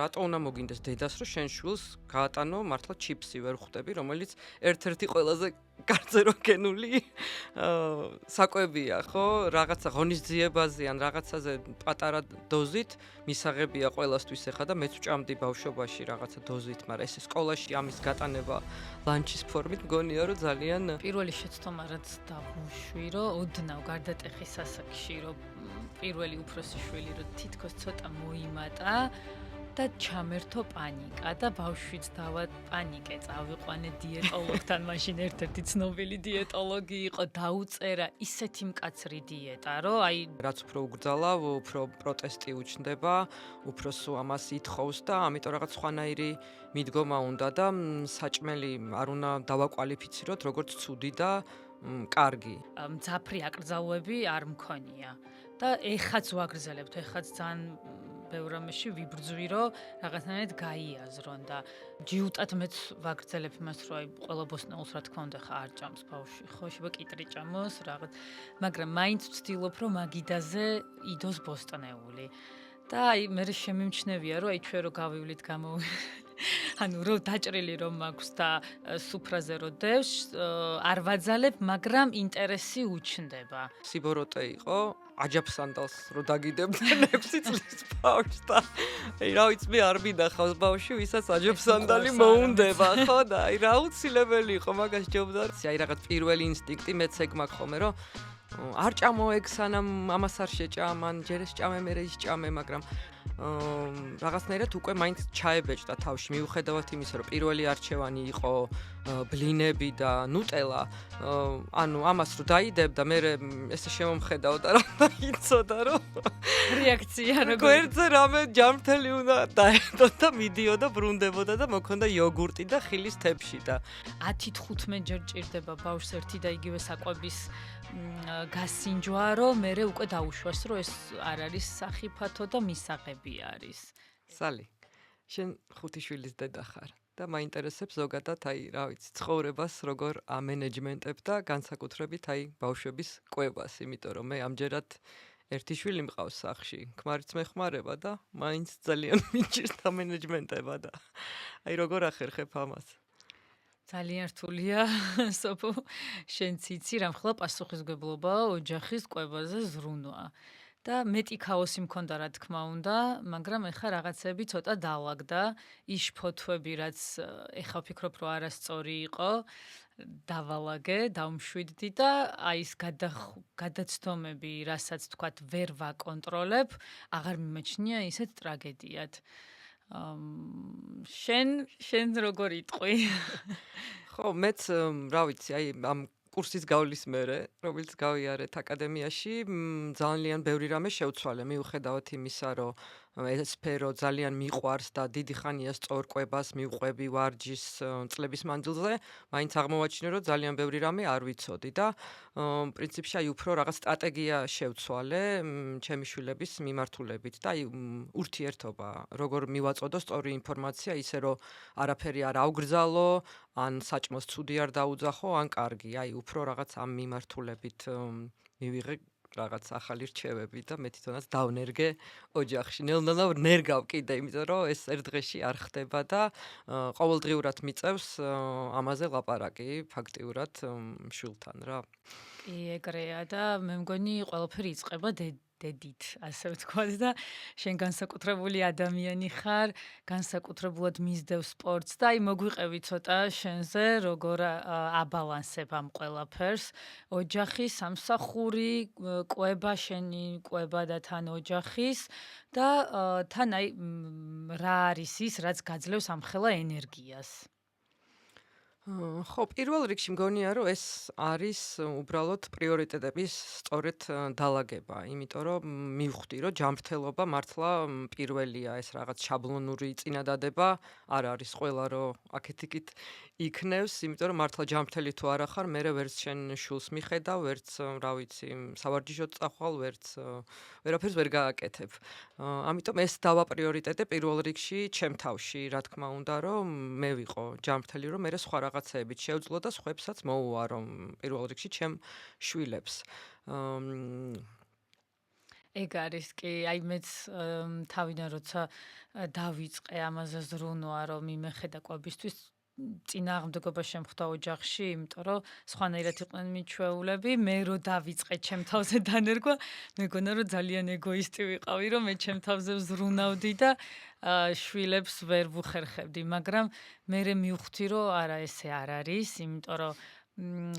რატო უნდა მოგინდეს დედას, რომ შენ შვილს გაატანო მართლა ჩიპსი ვერ ხვდები, რომელიც ერთ-ერთი ყველაზე კარგზე რო გენული საკვებია, ხო? რაღაცა ღონისძიებაზე ან რაღაცაზე პატარა დოზით მისაღებია ყველასთვის ეხა და მეც ვჭამდი ბავშვობაში რაღაცა დოზით, მაგრამ ეს სკოლაში ამის გატანება ლანჩის ფორმით მგონია რომ ძალიან პირველი შეცდომა რაც დავუშვი, რომ ოდნავ გარდატეხის ასაკში, რომ პირველი უფროსი შვილი რომ თითქოს ცოტა მოიმატა და ჩამერთო პანიკა და ბავშვიც დავა პანიკე წავიყვანე დიეტოლოგთან, მაშინ ერთ-ერთი ცნობილი დიეტოლოგი იყო, დაუწერა ისეთი მკაცრი დიეტა, რომ აი რაც უფრო უგრძალა, უფრო პროტესტი უჩნდება, უფრო სულ ამას ითხოვს და ამიტომ რაღაც სხვანაირი მიდგომა უნდა და საჭმელი არ უნდა დავაკვალიფიციროთ როგორც ცუდი და კარგი. მძაფრი აკრძალვები არ მქონია და ეხაც ვაგრძელებთ, ეხაც ძალიან ბევრ რამეში ვიბრძვი, რომ რაღაცნაირად გაიაზრონ და ჯიუტად მეც ვაგრძელებ იმას, რომ აი ყველა ბოსტნეულს რა თქმა უნდა ხა არ ჭამს ბავშვი, ხო, შეიძლება კიტრი ჭამოს რაღაც, მაგრამ მაინც ვცდილობ, რომ მაგიდაზე იდოს ბოსტნეული. და აი მე შემიმჩნევია, რომ აი ჩვენ რო გავივლით ანუ რო დაჭრილი რომ მაქვს და სუფრაზე რო დევს, არ ვაძალებ, მაგრამ ინტერესი უჩნდება. სიბოროტე იყო, აჯაფსანდალს რო დაგიდებდნენ 6 წლის ბავშვს და აი რა ვიცი მე არ მინახავს ბავშვი, ვისაც აჯაფსანდალი მოუნდება, ხო და აი რა უცილებელი იყო მაგას ჯობდა. აი რაღაც პირველი ინსტინქტი მეც ეგ მაქვს ხოლმე, რომ არ ჭამო ეგ სანამ ამას არ შეჭამან, ჯერ ეს ჭამე, მერე ის ჭამე, მაგრამ რაღაცნაირად უკვე მაინც ჩაებეჭდა თავში, მიუხედავად იმისა, რომ პირველი არჩევანი იყო ბლინები და ნუტელა, ანუ ამას რო დაიდებდა, მე ესე შემომხედავდა რა იცოდა, რომ რეაქცია როგორ გვერდზე რამე ჯამრთელი უნდა დაედო და მიდიოდა, ბრუნდებოდა და მოქონდა იოგურტი და ხილის თეფში და 10-15 ჯერ ჭირდება ბავშვს ერთი და იგივე საკვების გასინჯვა, რომ მე უკვე დაუშვას, რომ ეს არ არის სახიფათო და მისაღები არის. სალი, შენ 5 შვილის დედა ხარ და მაინტერესებს ზოგადად აი, რა ვიცი, ცხოვრებას როგორ ამენეჯმენტებ და განსაკუთრებით აი ბავშვების კვებას, იმიტომ რომ მე ამჯერად ერთი შვილი მყავს სახში, ქმარიც მეხმარება და მაინც ძალიან მიჭირს ამენეჯმენტება და აი როგორ ახერხებ ამას? ძალიან რთულია, სოფო, შენც იცი, რამხელა პასუხისმგებლობა ოჯახის კვებაზე ზრუნვა. და მეტი ქაოსი მქონდა რა თქმა უნდა, მაგრამ ეხა რაღაცები ცოტა დაალაგდა, ის ფოთვები რაც ეხა ვფიქრობ რომ არასწორი იყო, დავალაგე, დავმშვიდდი და აი ეს გადაცდომები, რასაც თქვათ ვერ ვაკონტროლებ, აღარ მიმეჩნია ისეთ ტრაგედიად. შენ როგორ იტყვი? ხო, მეც რა ვიცი, აი ამ კურსის გავლის მერე, რომელიც გავიარეთ აკადემიაში, ძალიან ბევრი რამე შევცვალე, მიუხედავად იმისა, რომ ეს სფერო ძალიან მიყვარს და დიდი ხანია სწორკვებას მივყვები ვარჯის წლების მანძილზე, მაინც აღმოვაჩინე, რომ ძალიან ბევრი რამე არ ვიცოდი და პრინციპში აი უფრო რაღაც სტრატეგია შევცვალე ჩემი შვილების მიმართულებით და აი ურთიერთობა, როგორ მივაწოდო სწორი ინფორმაცია, ისე რომ არაფერი არ ავგრძალო, ან საჭმოს ცუდი არ დაუძახო, ან კარგი, აი უფრო რაღაც ამ მიმართულებით მივიღე რაღაც ახალი რჩევები და მე თვითონაც დავნერგე ოჯახში. ნელ-ნელა ვნერგავ კიდე, იმიტომ რომ ეს ერთ დღეში არ ხდება და ყოველდღიურად მიწევს ამაზე ლაპარაკი ფაქტიურად შვილთან რა. კი, ეგრეა და მე მგონი ყველაფერი იწყება დედით, ასე ვთქვათ და შენ განსაკუთრებული ადამიანი ხარ, განსაკუთრებულად მისდევ სპორტს და აი მოგვიყევი ცოტა შენზე, როგორ აბალანსებ ამ ყველაფერს, ოჯახი, სამსახური, კვება, შენი კვება და თან ოჯახის და თან აი რა არის ის, რაც გაძლევს ამხელა ენერგიას. ხო, პირველ რიგში მგონია, რომ ეს არის უბრალოდ პრიორიტეტების სწორედ დალაგება, იმიტომ რომ მივხვდი, რომ ჯანმრთელობა მართლა პირველია, ეს რაღაც შაბლონური წინადადება არ არის ყველა, რომ აქეთ-იქით იქნევს, იმიტომ რომ მართლა ჯანმრთელი თუ არა ხარ, მე ვერც შენ შულს მიხედავ, ვერც, რა ვიცი, სავარჯიშოდ წახვალ, ვერც ვერაფერს ვერ გააკეთებ. ამიტომ ეს დავა პრიორიტეტე პირველ რიგში ჩემ თავში, რა თქმა უნდა, რომ მე ვიყო ჯანმრთელი, რომ მე სხვა რაღაცეებით შევძლო და სხვებსაც მოუვარო პირველ რიგში ჩემ შვილებს. ეგ არის კი, აი მეც თავიდან როცა დავიწყე ამაზე ზრუნვა, რომ იმეხედა კვებისთვის წინააღმდეგობა შემხვდა ოჯახში, იმიტომ რომ სხვანაირად იყვნენ მიჩვეულები, მე რო დავიწყე ჩემ თავზე დანერგვა, მეგონა რომ ძალიან ეგოისტი ვიყავი, რომ მე ჩემ თავზე ვზრუნავდი და შვილებს ვერ ვუხერხებდი, მაგრამ მე მივხვდი რომ არა ესე არ არის, იმიტომ რომ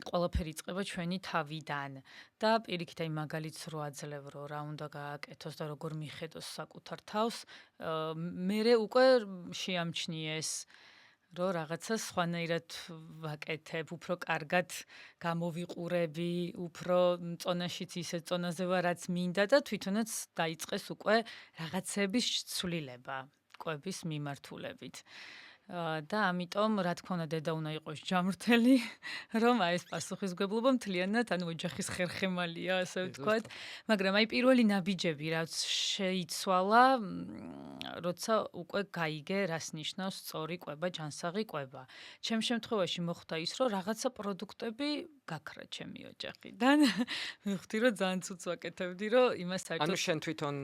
ყველაფერი იწყება ჩვენი თავიდან და პირიქით აი მაგალითს რო აძლევ რომ რა უნდა გააკეთოს და როგორ მიხედოს საკუთარ თავს, მე უკვე შეამჩნიეს რომ რაღაცას სხვანაირად ვაკეთებ, უფრო კარგად გამოვიყურები, უფრო წონაშიც ისე წონაზე ვარ, რაც მინდა და თვითონაც დაიწყეს უკვე რაღაცების ცვლილება კვების მიმართულებით. და ამიტომ რა თქმა უნდა დედა უნდა იყოს ჯამრთელი, რომ აი ეს პასუხისმგებლობა მთლიანად ანუ ოჯახის ხერხემალია, ასე ვთქვათ, მაგრამ აი პირველი ნაბიჯები რაც შეიცვალა, როცა უკვე გაიგე რას ნიშნავს სწორი კვება, ჯანსაღი კვება. ჩემ შემთხვევაში მოხდა ის, რომ რაღაცა პროდუქტები გაქრა ჩემი ოჯახიდან. მივხვდი რომ ძალიან ცუდს ვაკეთებდი, რომ იმას საერთოდ ანუ შენ თვითონ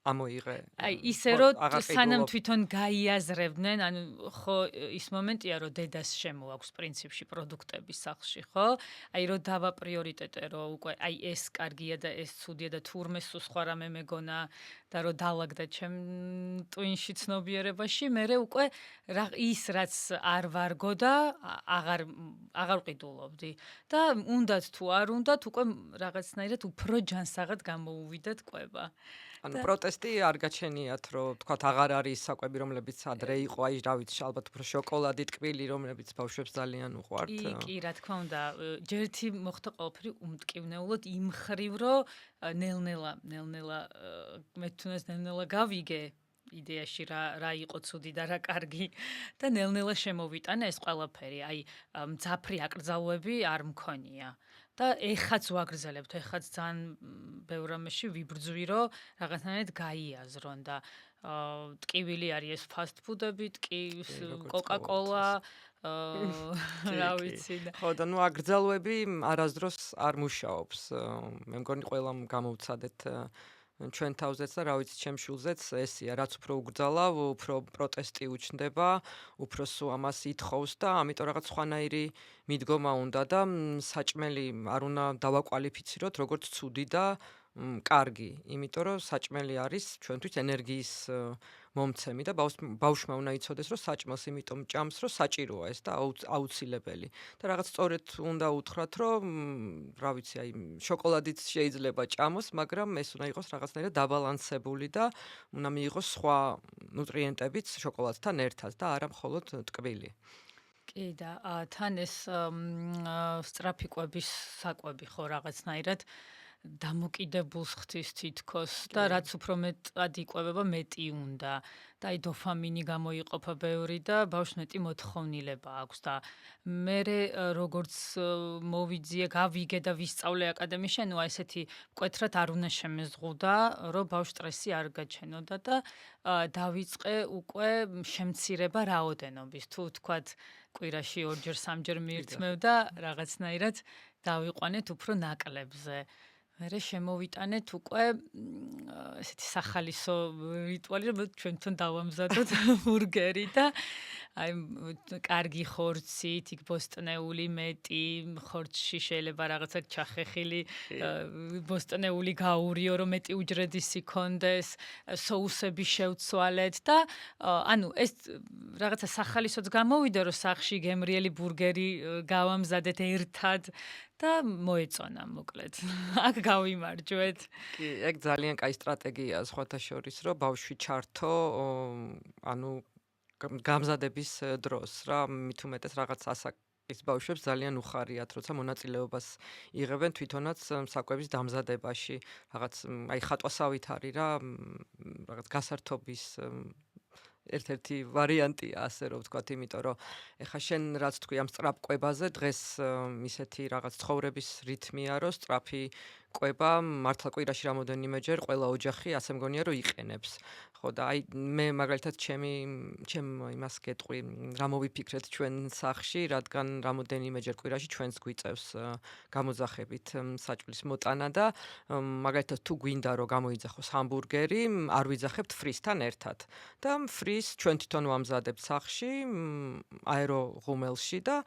ამოიღე. აი ისე რომ სანამ თვითონ გაიაზრებდნენ, ანუ ხო ის მომენტია რომ დედას შემოაქვს პრინციპში პროდუქტების სახლში, ხო? აი რომ დავა პრიორიტეტე რომ უკვე აი ეს კარგია და ეს ცუდია და თურმე სულ სხვა რამე მეგონა და რომ დაალაგდა ჩემ ტვინში ცნობიერებაში, მე უკვე ის რაც არ ვარგო და აღარ ვყიდულობდი და უნდათ თუ არ უნდათ უკვე რაღაცნაირად უფრო ჯანსაღად გამოუვიდეთ კვება. ანუ პროტესტი არ გაჩენიათ, რომ თქვათ აღარ არის საკვები, რომლებიც ადრე იყო, აი რა ვიცი, ალბათ უფრო შოკოლადი, ტკბილი, რომლებიც ბავშვებს ძალიან უყვართ. კი, რა თქმა უნდა, ჯერთი მოხდა ყველაფერი უმტკივნეულად იმ ხრივ, რომ ნელ-ნელა მე თუნდაც ნელ-ნელა გავიგე იდეაში რა იყო ცუდი და რა კარგი და ნელ-ნელა შემოვიტანე ეს ყველაფერი. აი მძაფრი აკრძალვები არ მქონია. და ეხაც ვაგრძელებთ, ეხაც ძალიან ბევრ რამეში ვიბრძვი, რომ რაღაცნაირად გაიაზრონ და ტკივილი არის ეს ფასტ ფუდები, კოკა-კოლა, რა ვიცი და ხო და ნუ აკრძალვები არასდროს არ მუშაობს. მე მგონი ყველამ გამოვცადეთ ჩვენ თავზეც და რა ვიცი ჩემ შულზეც ესია, რაც უფრო უგრძალავ, უფრო პროტესტი უჩნდება, უფრო სულ ამას ითხოვს და ამიტომ რაღაც სხვანაირი მიდგომა უნდა და საჭმელი არ უნდა დავაკვალიფიციროთ როგორც ცუდი და კარგი, იმიტომ რომ საჭმელი არის ჩვენთვის ენერგიის მომცემი და ბავშვმა უნდა იცოდეს, რომ საჭმელს იმიტომ ჭამს, რომ საჭიროა ეს და აუცილებელი. და რაღაც სწორედ უნდა უთხრათ, რომ რა ვიცი, აი შოკოლადიც შეიძლება ჭამოს, მაგრამ ეს უნდა იყოს რაღაცნაირად დაბალანსებული და უნდა მიიღოს სხვა ნუტრიენტებიც შოკოლადთან ერთად და არა მხოლოდ ტკბილი. კი და თან ეს სწრაფი კვების საკვები ხო რაღაცნაირად დამოკიდებულს ხდის თითქოს და რაც უფრო მეტად იკვებება, მეტი უნდა და აი დოფამინი გამოიყოფა ბევრი და ბავშვს მეტი მოთხოვნილება აქვს და მე როგორც გავიგე და ვისწავლე აკადემიაში, ანუ ესეთი მკვეთრად არ უნდა შემეზღუდა, რომ ბავშვს სტრესი არ გაჩენოდა და დავიწყე უკვე შემცირება რაოდენობის. თუ თქვათ კვირაში 2-3-ჯერ მირთმევ და რაღაცნაირად დავიყვანეთ უფრო ნაკლებზე. მე შემოვიტანეთ უკვე ესეთი სახალისო რიტუალი, რომ ჩვენ თვითონ დავამზადოთ ბურგერი და აი კარგი ხორცით, იქ ბოსტნეული მეტი, ხორცში შეიძლება რაღაცა ჩახეხილი ბოსტნეული გაურიო, რომ მეტი უჯრედისი კონდეს, соуსები შევცვალეთ და ანუ ეს რაღაცა სახალისოც გამოვიდა, რომ სახში გემრიელი ბურგერი გავამზადეთ ერთად და მოეწონა მოკლედ. აქ გავიმარჯვეთ. კი, ეგ ძალიან კაი სტრატეგიაა სხვათა შორის, რომ ბავშვი ჩართო, ანუ გამზადების დროს რა, მით უმეტეს რაღაც ასაკის ბავშვებს ძალიან უხარიათ, როცა მონაწილეობას იღებენ თვითონაც საკვების დამზადებაში. რაღაც აი ხატვასავით არის რა, რაღაც გასართობის ერთ-ერთი ვარიანტია, ასე რომ ვთქვათ, იმიტომ რომ ეხა შენ რაც თქვი ამ სწრაფ კვებაზე, დღეს ისეთი რაღაც ცხოვრების რითმია, რომ სწრაფი ყვება მართლა კვირაში რამოდენიმეჯერ ყველა ოჯახი ასე მგონია რომ იყენებს. ხო და აი მე მაგალითად ჩემ იმას გეტყვი, რა მოვიფიქრეთ ჩვენ სახლში, რადგან რამოდენიმეჯერ კვირაში ჩვენს გვიწევს გამოძახებით საჭმლის მოტანა და მაგალითად თუ გვინდა რომ გამოიძახოს ჰამბურგერი, არ ვიძახებთ ფრისთან ერთად. და ფრის ჩვენ თვითონ ვამზადებთ სახლში, აეროღუმელში და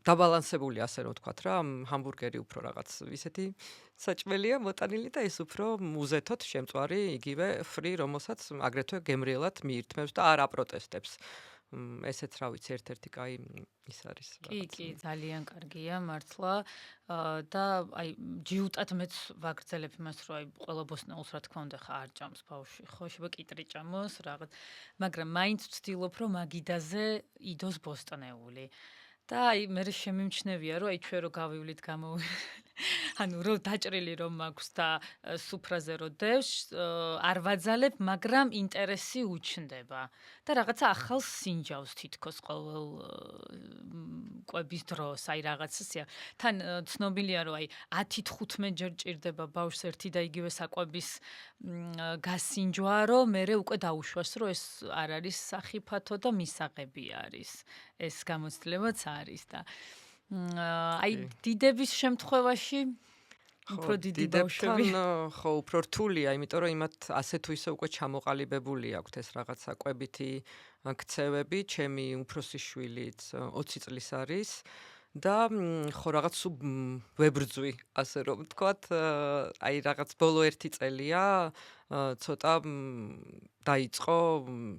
დაბალანსებული ასე რომ ვთქვათ რა, ჰამბურგერი უფრო რაღაც ისეთი საჭმელია მოტანილი და ეს უფრო უზეთოთ შემწვარი იგივე ფრი, რომელსაც აგრეთვე გემრიელად მიირთმევს და არ აპროტესტებს. ესეც რა ვიცი, ერთ-ერთი კაი ის არის რაღაც. კი, ძალიან კარგია მართლა და აი ჯიუტად მეც ვაგრძელებ იმას, რომ აი ყველა ბოსტნეულს რა თქმა უნდა ხა არ ჭამს ბავშვი, ხო, შეიძლება კიტრი ჭამოს რაღაც, მაგრამ მაინც ვცდილობ რომ მაგიდაზე იდოს ბოსტნეული. და აი მე შემიმჩნევია რომ აი ჩვენ რო გავივლით ანუ რო დაჭრილი რომ მაქვს და სუფრაზე რო დევს არ ვაძალებ, მაგრამ ინტერესი უჩნდება და რაღაცა ახალ სინჯავს თითქოს ყოველ კვების დროს, აი რაღაცასია. თან ცნობილია რომ აი 10-15 ჯერ ჭირდება ბავშვს ერთი და იგივე საკვების გასინჯვა, რომ მერე უკვე დაუშვას, რომ ეს არ არის სახიფათო და მისაღები არის. ეს გამოცდილებაც არის და აი დიდების შემთხვევაში უფრო დიდი ბავშვები ხო უფრო რთულია, იმიტომ რომ იმათ ასე თუ ისე უკვე ჩამოყალიბებული აქვთ ეს რაღაცა კვებითი ქცევები. ჩემი უფროსი შვილიც 20 წლის არის და ხო რაღაც ვებრძვი, ასე რომ ვთქვათ, აი რაღაც ბოლო 1 წელია ცოტა დაიწყო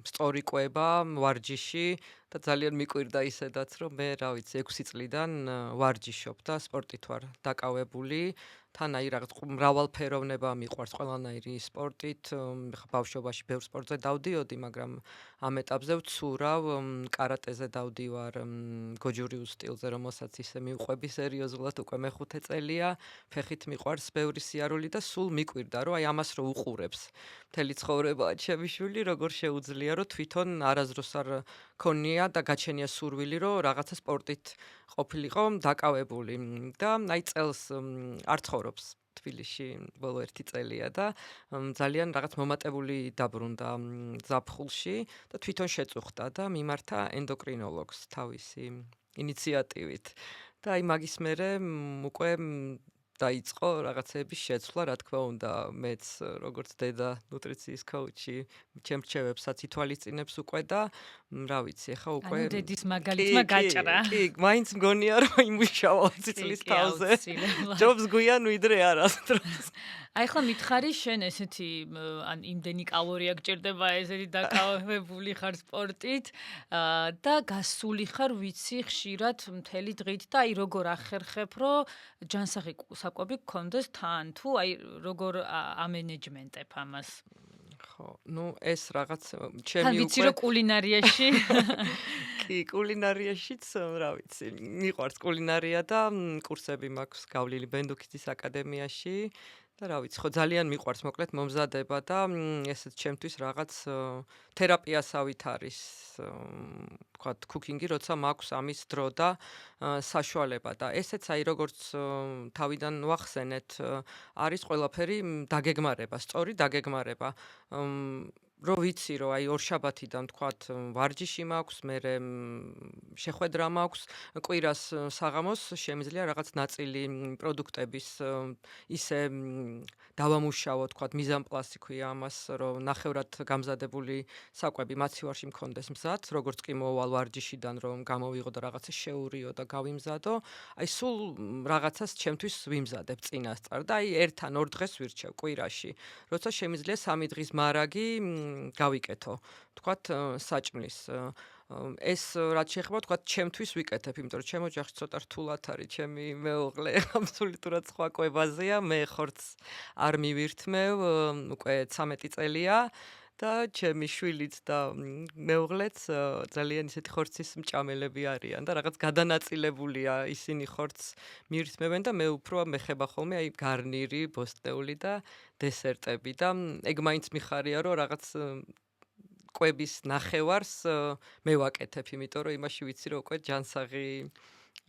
სწორი კვება ვარჯიში და ძალიან მიკვირდა ისედაც, რომ მე რა ვიცი 6 წლიდან ვარჯიშობ და სპორტით ვარ დაკავებული. თან აი რაღაც მრავალფეროვნება მიყვარს ყველანაირი სპორტით. ხა ბავშვობაში ბევრ სპორტზე დავდიოდი, მაგრამ ამ ეტაპზე ვცურავ, კარატეზე დავდივარ, გოჯურიულ სტილზე, რომელსაც ისე მივყვები სერიოზულად უკვე მე-5 წელია. ფეხით მიყვარს ბევრი სიარული და სულ მიკვირდა, რომ აი ამას რო უყურებს. მთელი ცხოვრებაა ჩემი შვილი, როგორ შეუძლია, რომ თვითონ არასდროს არ ქონია და გაჩენია სურვილი, რომ რაღაცა სპორტით ყოფილიყო დაკავებული და აი წელს არ ცხოვრობს თბილისში ბოლო 1 წელია და ძალიან რაღაც მომატებული დაბრუნდა ზაფხულში და თვითონ შეწუხდა და მიმართა ენდოკრინოლოგს თავისი ინიციატივით. და აი მაგის მერე უკვე დაიწყო რაღაცების შეცვლა, რა თქმა უნდა, მეც როგორც დედა ნუტრიციის კოუჩი ჩემ რჩევებსაც ითვალისწინებს უკვე და რა ვიცი, ახლა უკვე ანუ დედის მაგალითმა გაჭრა. კი, მაინც მგონია რომ იმუშავა 20 წლის თავზე. ჯობს გვიან ვიდრე არასდროს. აი ხლა მითხარი შენ ესეთი ან იმდენი კალორია გჭირდება, ესეთი დაკავებული ხარ სპორტით და გასული ხარ ვიცი ხშირად მთელი დღით და აი როგორ ახერხებ რომ ჯანსაღი საკვები გქონდეს თან თუ აი როგორ ამენეჯმენტებ ამას? ხო, ну ეს რაღაც ჩემი თან ვიცი რომ კულინარიაში კი, კულინარიაშიც რა ვიცი, მიყვარს კულინარია და კურსები მაქვს გავლილი ბენდუქის აკადემიაში. და რა ვიცი, ხო ძალიან მიყვარს მოკლედ მომზადება და ესეც ჩემთვის რაღაც თერაპიასავით არის, ვთქვათ, cooking-ი, როცა მაქვს ამის დრო და საშუალება და ესეც აი როგორც თავიდან ვახსენეთ, არის ყველაფერი დაგეგმარება, სწორი დაგეგმარება. რო ვიცი რომ აი ორშაბათიდან თქვათ ვარჯიში მაქვს, მერე შეხვედრა მაქვს, კვირას საღამოს შემიძლია რაღაც ნაწილი პროდუქტების ისე დავამუშავო, თქვათ მიზანპლასი ქვია ამას, რომ ნახევრად გამზადებული საკვები მაცივარში მქონდეს მზად, როგორც კი მოვალ ვარჯიშიდან რომ გამოვიღო და რაღაცა შეურიო და გავიმზადო, აი სულ რაღაცას ჩემთვის ვიმზადებ წინასწარ და აი 1-2 დღეს ვირჩევ კვირაში, როცა შემიძლია 3 დღის მარაგი გავიკეთო, თქვათ საჭმლის. ეს რაც შეეხება, თქვათ, ჩემთვის ვიკეთებ, იმიტომ რომ ჩემ ოჯახში ცოტა რთულად არის, ჩემი მეუღლე აბსოლუტურად სხვა კვებაზეა, მე ხორცს არ მივირთმევ, უკვე 13 წელია და ჩემი შვილიც და მეუღლეც ძალიან ისეთი ხორცის მჭამელები არიან და რაღაც გადანაწილებულია ისინი ხორცს მივირთმევენ და მე უფრო მეხება ხოლმე აი გარნირი, ბოსტნეული და დესერტები და ეგ მაინც მიხარია რომ რაღაც კვების ნახევარს მე ვაკეთებ, იმიტომ რომ იმაში ვიცი რომ უკვე ჯანსაღი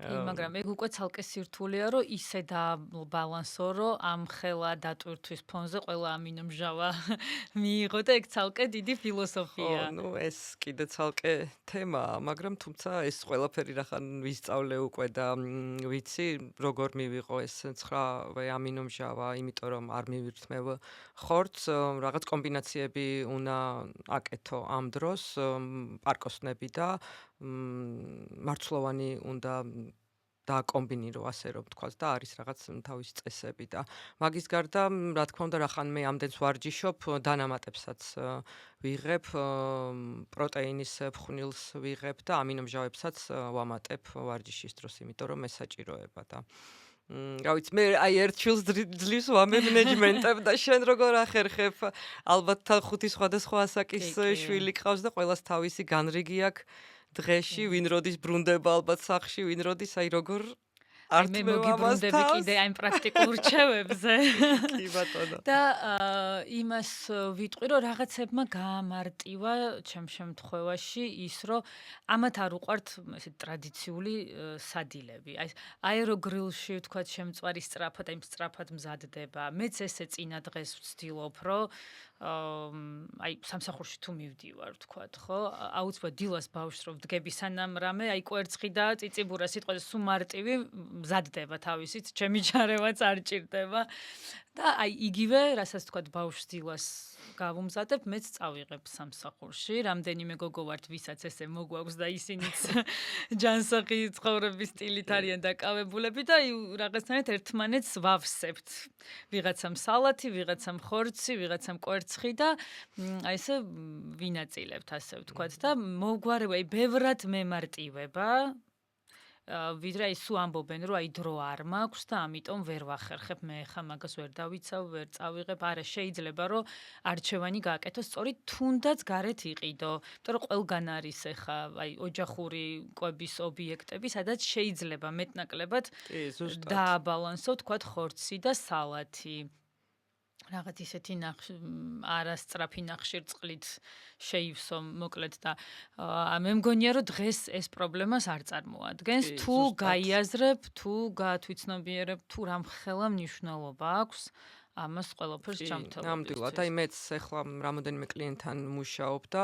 კი, მაგრამ ეგ უკვე ცალკე სირთულეა, რომ ისე დააბალანსო, რომ ამ ხელა დატვირთვის ფონზე ყველა ამინომჟავა მიიღო და ეგ ცალკე დიდი ფილოსოფია. ხო, ეს კიდე ცალკე თემაა, მაგრამ თუმცა ეს ყველაფერი რახან ვისწავლე უკვე და ვიცი, როგორ მივიღო ეს 9 ამინომჟავა, იმიტომ რომ არ მივირთმევ ხორცს, რაღაც კომბინაციები უნდა აკეთო ამ დროს, პარკოსნები და მარცვლოვანი უნდა დააკომბინირო, ასე რომ ვთქვათ და არის რაღაც თავისი წესები და მაგის გარდა, რა თქმა უნდა, რახან მე ამდენს ვარჯიშობ, დანამატებსაც ვიღებ, პროტეინის ფხვნილს ვიღებ და ამინომჟავებსაც ვამატებ ვარჯიშის დროს, იმიტომ რომ ესაჭიროება და რა ვიცი, მე აი ერთ შვილს ძლივს ვამენეჯმენტებ და შენ როგორ ახერხებ? ალბათ თან 5 სხვადასხვა ასაკის შვილი ყავს და ყველას თავისი განრიგი აქვს დღეში, ვინ როდის ბრუნდება ალბათ სახლში, ვინ როდის, აი როგორ არ მე მოგიბრუნდები კიდე აი პრაქტიკულ რჩევებზე. კი ბატონო. და იმას ვიტყვი, რომ რაღაცებმა გაამარტივა ჩემ შემთხვევაში ის, რომ ამათ არ უყვართ ესე ტრადიციული სადილები. აი აეროგრილში ვთქვათ შემწვარი სწრაფად, აი სწრაფად მზადდება. მეც ესე წინა დღეს ვცდილობ, რომ აი სამსახურში თუ მივდივარ, ვთქვათ, ხო? აუცილებლად დილას ბავშვს რომ ვდგები სანამ რამე, აი კვერცხი და წიწიბურა სიტყვაზე სულ მარტივი მზადდება თავისით, ჩემი ჯარევაც არ ჭირდება. და აი იგივე, რასაც ვთქვათ, ბავშვს დილას გავუმზადებ, მეც წავიღებ სამსახურში. რამდენიმე გოგო ვართ, ვისაც ესე მოგვაქვს და ისინიც ჯანსაღი ცხოვრების სტილით არიან დაკავებულები და აი რაღაცნაირად ერთმანეთს ვავსებთ. ვიღაცამ სალათი, ვიღაცამ ხორცი, ვიღაცამ კვერცხი და აი ესე ვინაწილებთ, ასე ვთქვათ და მოგვარება, აი ბევრად მემარტივება. ვიდრე აი სულ ამბობენ, რომ აი დრო არ მაქვს და ამიტომ ვერ ვახერხებ, მე ხა მაგას ვერ დავიცავ, ვერ წავიღებ. არა, შეიძლება რომ არჩევანი გააკეთო სწორედ თუნდაც გარეთ იყიდო. იმიტომ რომ ყველგან არის ხა აი ოჯახური კვების ობიექტები, სადაც შეიძლება მეტნაკლებად დააბალანსო, თქვათ, ხორცი და სალათი. რაღაც ისეთი არასწრაფი ნახშირწყლით შეივსო მოკლედ და მე მგონია რომ დღეს ეს პრობლემას არ წარმოადგენს თუ გაიაზრებ თუ გაათვითცნობიერებ თუ რამხელა მნიშვნელობა აქვს ამას ყველაფერს ჩამთავრებისთვის. ნამდვილად, აი მეც ახლა რამოდენიმე კლიენტთან მუშაობ და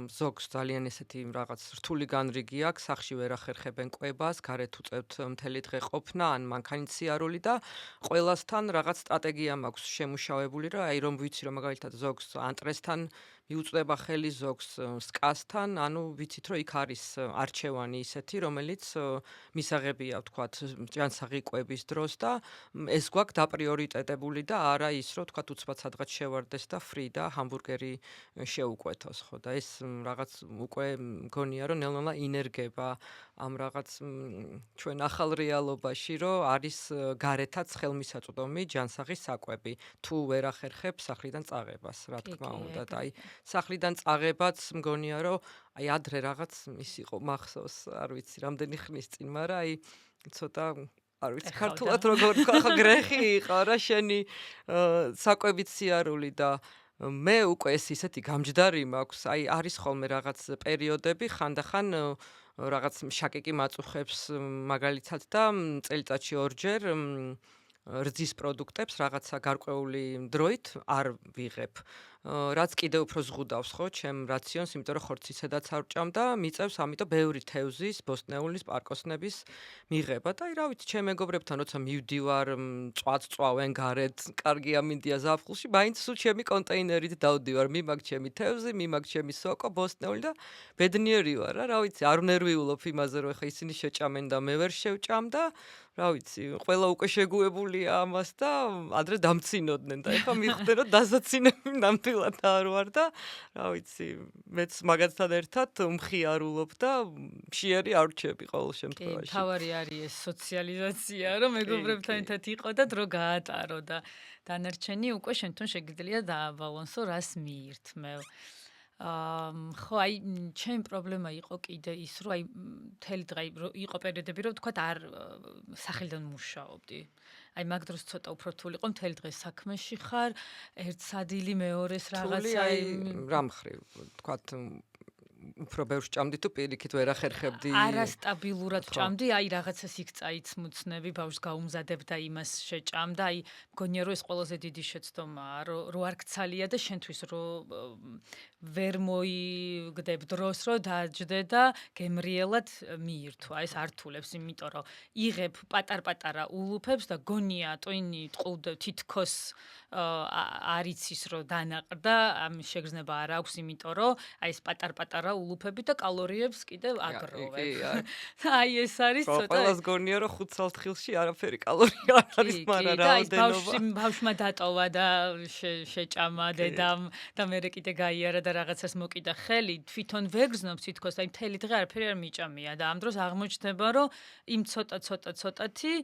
ზოგს ძალიან ესეთი რაღაც რთული განრიგი აქვს, სახში ვერ ახერხებენ კვებას, გარეთ უწევთ მთელი დღე ყოფნა, ან მანქანით სიარული და ყველასთან რაღაც სტრატეგია მაქვს შემუშავებული, რომ აი რომ ვიცი რომ მაგალითად ზოგს ანტრესთან მიუწვდება ხელი, ზოგს სკასთან, ანუ ვიცით რომ იქ არის არჩევანი ისეთი, რომელიც მისაღებია ვთქვათ ჯანსაღი კვების დროს და ეს გვაქვს დაპრიორიტეტებული და არა ის რომ ვთქვათ უცბად სადღაც შევარდეს და ფრი და ჰამბურგერი შეუკვეთოს, ხო და ეს რაღაც უკვე მგონია რომ ნელ-ნელა ინერგება ამ რაღაც ჩვენ ახალ რეალობაში, რომ არის გარეთაც ხელმისაწვდომი ჯანსაღი საკვები. თუ ვერ ახერხებ სახლიდან წაღებას, რა თქმა უნდა და აი სახლიდან წაღებაც მგონია რომ აი ადრე რაღაც ის იყო მახსოვს, არ ვიცი რამდენი ხნის წინ, მაგრამ აი ცოტა არ ვიცი ქართულად როგორ თქვა, ხო გრეხი იყო რა შენი საკვებით სიარული და მე უკვე ეს ისეთი გამჯდარი მაქვს, აი არის ხოლმე რაღაც პერიოდები ხანდახან რაღაც შაკიკი მაწუხებს მაგალითად და წელიწადში ორჯერ რძის პროდუქტებს რაღაცა გარკვეული დროით არ ვიღებ. რაც კიდევ უფრო ზღუდავს ხო ჩემ რაციონს, იმიტომ რომ ხორცისედაც არ ვჭამ და მიწევს ამიტომ ბევრი თევზის, ბოსტნეულის, პარკოსნების მიღება და აი რა ვიცი, ჩემ მეგობრებთან როცა მივდივარ, წვაც წვავენ გარეთ, კარგი ამინდია ზაფხულში, მაინც სულ ჩემი კონტეინერით დავდივარ, მიმაგ ჩემი თევზი, მიმაგ ჩემი სოკო, ბოსტნეული და ბედნიერი ვარ რა ვიცი, არ ვნერვიულობ იმაზე, რომ ეხა ისინი შეჭამენ და მე ვერ შევჭამ და რა ვიცი, ყველა უკვე შეგუებულია ამას და ადრე დამცინოდნენ და ეხა მიხვდნენ რომ დასაცინები ნამდვილად არ ვარ და რა ვიცი, მეც მაგათთან ერთად მხიარულობ და მშიერი არ ვრჩები ყოველ შემთხვევაში. კი, თავარი არის ეს სოციალიზაცია, რომ მეგობრებთან ერთად იყო და დრო გაატარო და დანარჩენი უკვე შენ თვითონ შეგიძლია დააბალანსო, რას მიირთმევ. ხო, აი, ჩემი პრობლემა იყო კიდე ის, რომ აი, მთელი დღე იყო პერიოდები, რომ თქვა არ სახელიდან მუშაობდი. აი, მაგ დროს ცოტა უფრო რთული იყო, მთელი დღე საქმეში ხარ, ერთ სადილი მეორეს რაღაცა. აი, რა მხრივ, თქვა უფრო ბევრ ჭამდი თუ პირიქით ვერ ახერხებდი? არასტაბილურად ჭამდი, აი რაღაცას იქ წაიცმუცნები, ბავშვს გაუმზადებ და იმას შეჭამ და აი მგონია რომ ეს ყველაზე დიდი შეცდომაა, რო არ გცალია და შენთვის რო ვერ მოიგდებ დროს რო დაჯდე და გემრიელად მიირთვა, ეს ართულებს, იმიტომ რომ იღებ პატარ-პატარა ულუფებს და გონია ტვინი ტყუდა თითქოს არ იცის რომ დანაყრდა, ამის შეგრძნება არ აქვს, იმიტომ რომ აი ეს პატარ-პატარა ულუფები და კალორიებს კიდევ აგროვებ. აი ეს არის ცოტა ყველას გონია რომ 5 წელთხილში არაფერი კალორია არ არის, მაგრამ რაოდენობა. ბავშვმა დატოვა და შეჭამა დედამ და მე კიდე გაიარა და რაღაცას მოკიდა ხელი, თვითონ ვერ გზნობს თითქოს, აი მთელი დღე არაფერი არ მიჭამია და ამ დროს აღმოჩნდება რომ იმ ცოტათი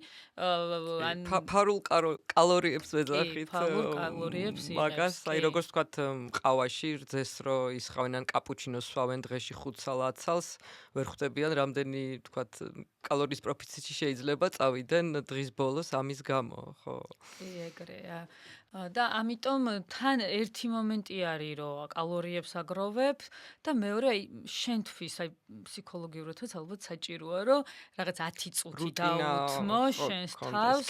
ან ფარულ კალორიებს ვეძახით. ფარულ კალორიებს იღებს. მაგას, აი როგორც ვთქვათ, ყავაში რძეს რო ისხავენ ან კაპუჩინოს სვავენ დღეში 5 სალს, ვერ ხვდებიან რამდენი ვთქვათ კალორიის პროფიციტი შეიძლება წავიდნენ დღის ბოლოს ამის გამო, ხო? კი, ეგრეა. და ამიტომ თან ერთი მომენტი არის რომ კალორიებს აგროვებ და მეორე აი შენთვის აი ფსიქოლოგიურადაც ალბათ საჭიროა რომ რაღაც 10 წუთი დაუთმო შენს თავს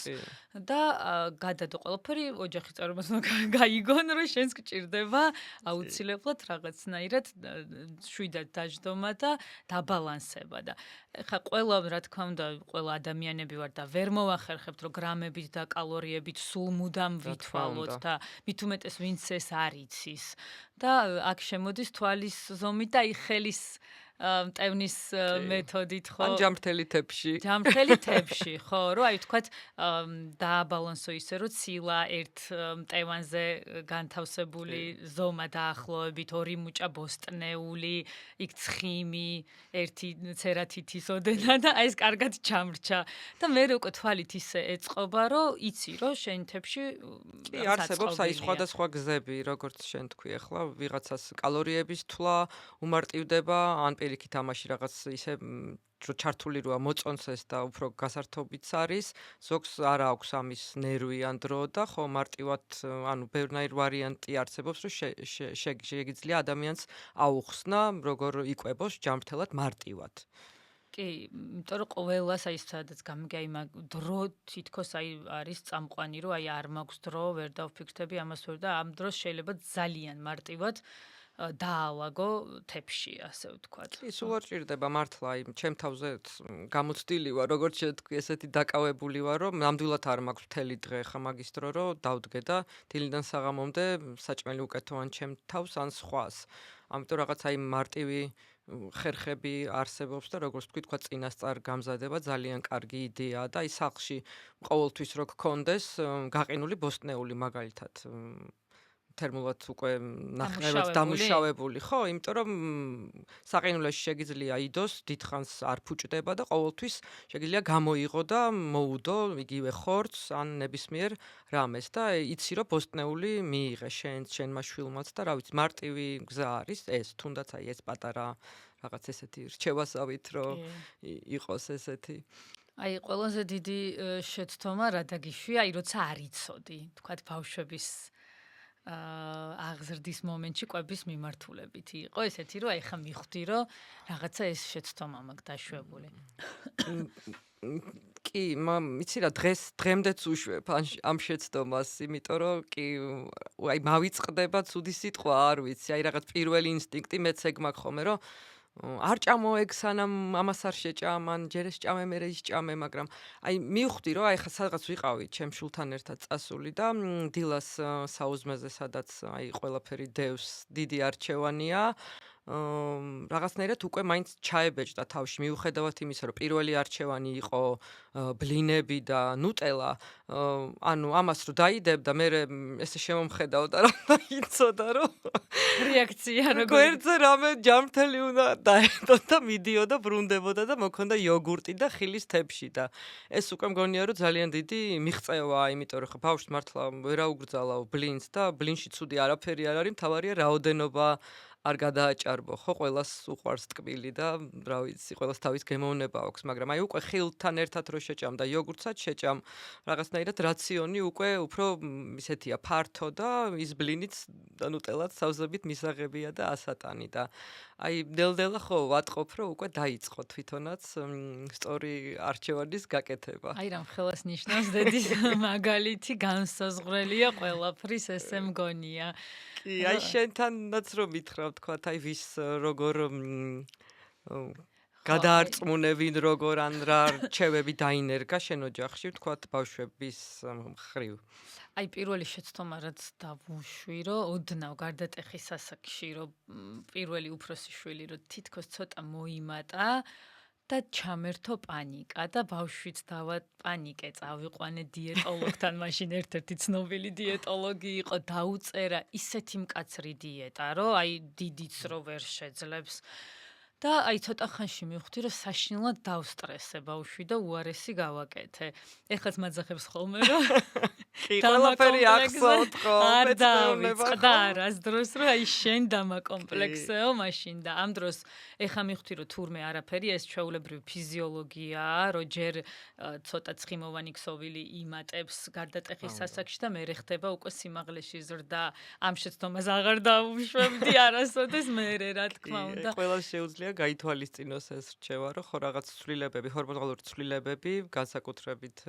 და გადადო ყველაფერი ოჯახის წარმოსნა გაიგონ რომ შენს გჭირდება აუცილებლად რაღაცნაირად შვიდად დაждომა და დაბალანსება და ეხა ყველა რა თქმა უნდა ყველა ადამიანები ვარ და ვერ მოვახერხებთ რომ გრამებით და კალორიებით სულ მუდამ ვითვალოთ და მით უმეტეს ვინც ეს არ იცის და აქ შემოდის თვალის ზომით და აი ხელის მტევნის მეთოდით ხო? ან ჯამრთელი თებში. ჯამრთელი თებში, ხო, რომ აი ვთქვათ დააბალანსო ისე რომ ცილა ერთ მტევანზე განთავსებული ზომა დაახლოებით 2 მუჭა ბოსტნეული, იქ ცხიმი, 1 ცერათითის ოდენა და აი ეს კარგად ჩამრჩა და მე უკვე თვალით ისე ეწყობა რომ იცი რომ შენ თებში კი არსებობს აი სხვადასხვა გზები, როგორც შენ თქვი ახლა ვიღაცას კალორიების თვლა უმარტივდება ან პირიქით ამაში რაღაც ისე ჩართული როა მოწონს და უფრო გასართობიც არის, ზოგს არ აქვს ამის ნერვი ან დრო და ხო მარტივად ანუ ბევრნაირ ვარიანტი არსებობს, რომ შეგიძლია ადამიანს აუხსნა, როგორ იკვებოს ჯამრთელად მარტივად. კი, იმიტომ რომ ყველას აი სადაც გამიგაი მაგ დრო თითქოს აი არის წამყვანი, რომ აი არ მაქვს დრო, ვერ დავფიქრდები ამას ვერ და ამ დროს შეიძლება ძალიან მარტივად დაალაგო თებში, ასე ვთქვათ. კი, სულ არ ჭირდება მართლა, აი, ჩემ თავზე გამოცდილი ვარ, როგორც შეთქვი, ესეთი დაკავებული ვარ, რომ ნამდვილად არ მაქვს მთელი დღე ხა მაგის დრო, რომ დავდგე და დილიდან საღამომდე საჭმელი უკეთო ან ჩემ თავს, ან სხვას. ამიტომ რაღაც აი მარტივი ხერხები არსებობს და როგორც თქვი, თქვა წინასწარ გამზადება ძალიან კარგი იდეაა და აი სახლში ყოველთვის რო გქონდეს გაყინული ბოსტნეული მაგალითად თერმულად უკვე ნახევრად დამუშავებული, ხო, იმიტომ რომ საყინულეში შეგიძლია იდოს, დიდხანს არ ფუჭდება და ყოველთვის შეგიძლია გამოიღო და მოუდო იგივე ხორცს ან ნებისმიერ რამეს და იცი რომ ბოსტნეული მიიღე შენმა შვილმაც და რა ვიცი, მარტივი გზა არის ეს, თუნდაც აი ეს პატარა რაღაც ესეთი რჩევასავით რომ იყოს ესეთი. აი ყველაზე დიდი შეცდომა რა დაგიშვია, აი როცა არ იცოდი, თქვათ ბავშვების აღზრდის მომენტში ყვების მიმართულებით იყო ესეთი რომ აი ხა მიხვდი რომ რაღაცა ეს შეცდომა მაქვს დაშვებული. კი, იცი რა დღემდეც უშვებ ამ შეცდომას, იმიტომ რომ კი აი მავიწყდება ცუდი სიტყვა, არ ვიცი, აი რაღაც პირველი ინსტინქტი მეც ეგ მაქვს ხოლმე რომ არ ჭამო ეგ სანამ ამას არ შეჭამ, ან ჯერ შეჭამე, მერე ისჭამე, მაგრამ აი მივხვდი რომ აი ხა სადღაც ვიყავი ჩემ შულთან ერთად წასული და დილას საუზმეზე სადაც აი ყველაფერი დევს, დიდი არჩევანია. რაღაცნაირად უკვე მაინც ჩაებეჭდა თავში მიუხედავად იმისა, რომ პირველი არჩევანი იყო ბლინები და ნუტელა, ანუ ამას რო დაიდებ და მე ესე შემომხედავ და რა იცოდა რომ რეაქცია როგორ გვერდზე რამე ჯამრთელი უნდა დაედო და მიდიოდა ბრუნდებოდა და მოქონდა იოგურტი და ხილის თებში და ეს უკვე მგონია რომ ძალიან დიდი მიღწევაა, იმიტომ რომ ხა ბავშვს მართლა ვერაუგრძალავ ბლინს და ბლინში ცუდი არაფერი არ არის, მთავარია რაოდენობა არ გადააჭარბო, ხო, ყველას უყვარს ტკბილი და რა ვიცი, ყველას თავის გემოვნება აქვს, მაგრამ აი უკვე ხილთან ერთად რო შეჭამ და იოგურტსაც შეჭამ, რაღაცნაირად რაციონი უკვე უფრო ისეთია ფართო და ის ბლინიც და ნუტელაც სავსებით მისაღებია და ასატანი და აი ნელ-ნელა ხო ვატყობ, რომ უკვე დაიწყო თვითონაც სწორი არჩევანის გაკეთება. აი რამ ხელას ნიშნავს დედის მაგალითი განსაზღვრელია ყველაფრის ესე მგონია. კი, აი შენთანაც რომ მითხრა თქვა, აი ვის როგორ გადაარწმუნებინ როგორ ან რა რჩევები დაინერგა შენ ოჯახში, თქვა ბავშვების მხრივ. აი პირველი შეცდომა რაც დავუშვი, რომ ოდნავ გარდატეხის ასაკში, რომ პირველი უფროსი შვილი რომ თითქოს ცოტა მოიმატა და ჩამერთო პანიკა და ბავშვიც დავა პანიკე წავიყვანე დიეტოლოგთან, მაშინ ერთ-ერთი ცნობილი დიეტოლოგი იყო, დაუწერა ისეთი მკაცრი დიეტა, რომ აი დიდიც რო ვერ შეძლებს. და აი ცოტა ხანში მივხვდი, რომ საშინლად დავსტრესე ბავშვი და უარესი გავაკეთე. ეხლაც მაძახებს ხოლმე, რომ კი, ყველაფერი ახსოვთ ხო? არ დავიწყდა არას დროს, რომ აი შენ დამაკომპლექსეო მაშინ და ამ დროს ეხა მივხვდი, რომ თურმე არაფერი, ეს ჩვეულებრივი ფიზიოლოგიაა, რომ ჯერ ცოტა ცხიმოვანი ქსოვილი იმატებს გარდატეხის ასაკში და მერე ხდება უკვე სიმაღლეში ზრდა. ამ შეცდომას აღარ დავუშვებდი არასოდეს მერე, რა თქმა უნდა. ყველა შეუძლია გაითვალისწინოს ეს რჩევა, რომ ხო რაღაც ცვლილებები, ჰორმონალური ცვლილებები განსაკუთრებით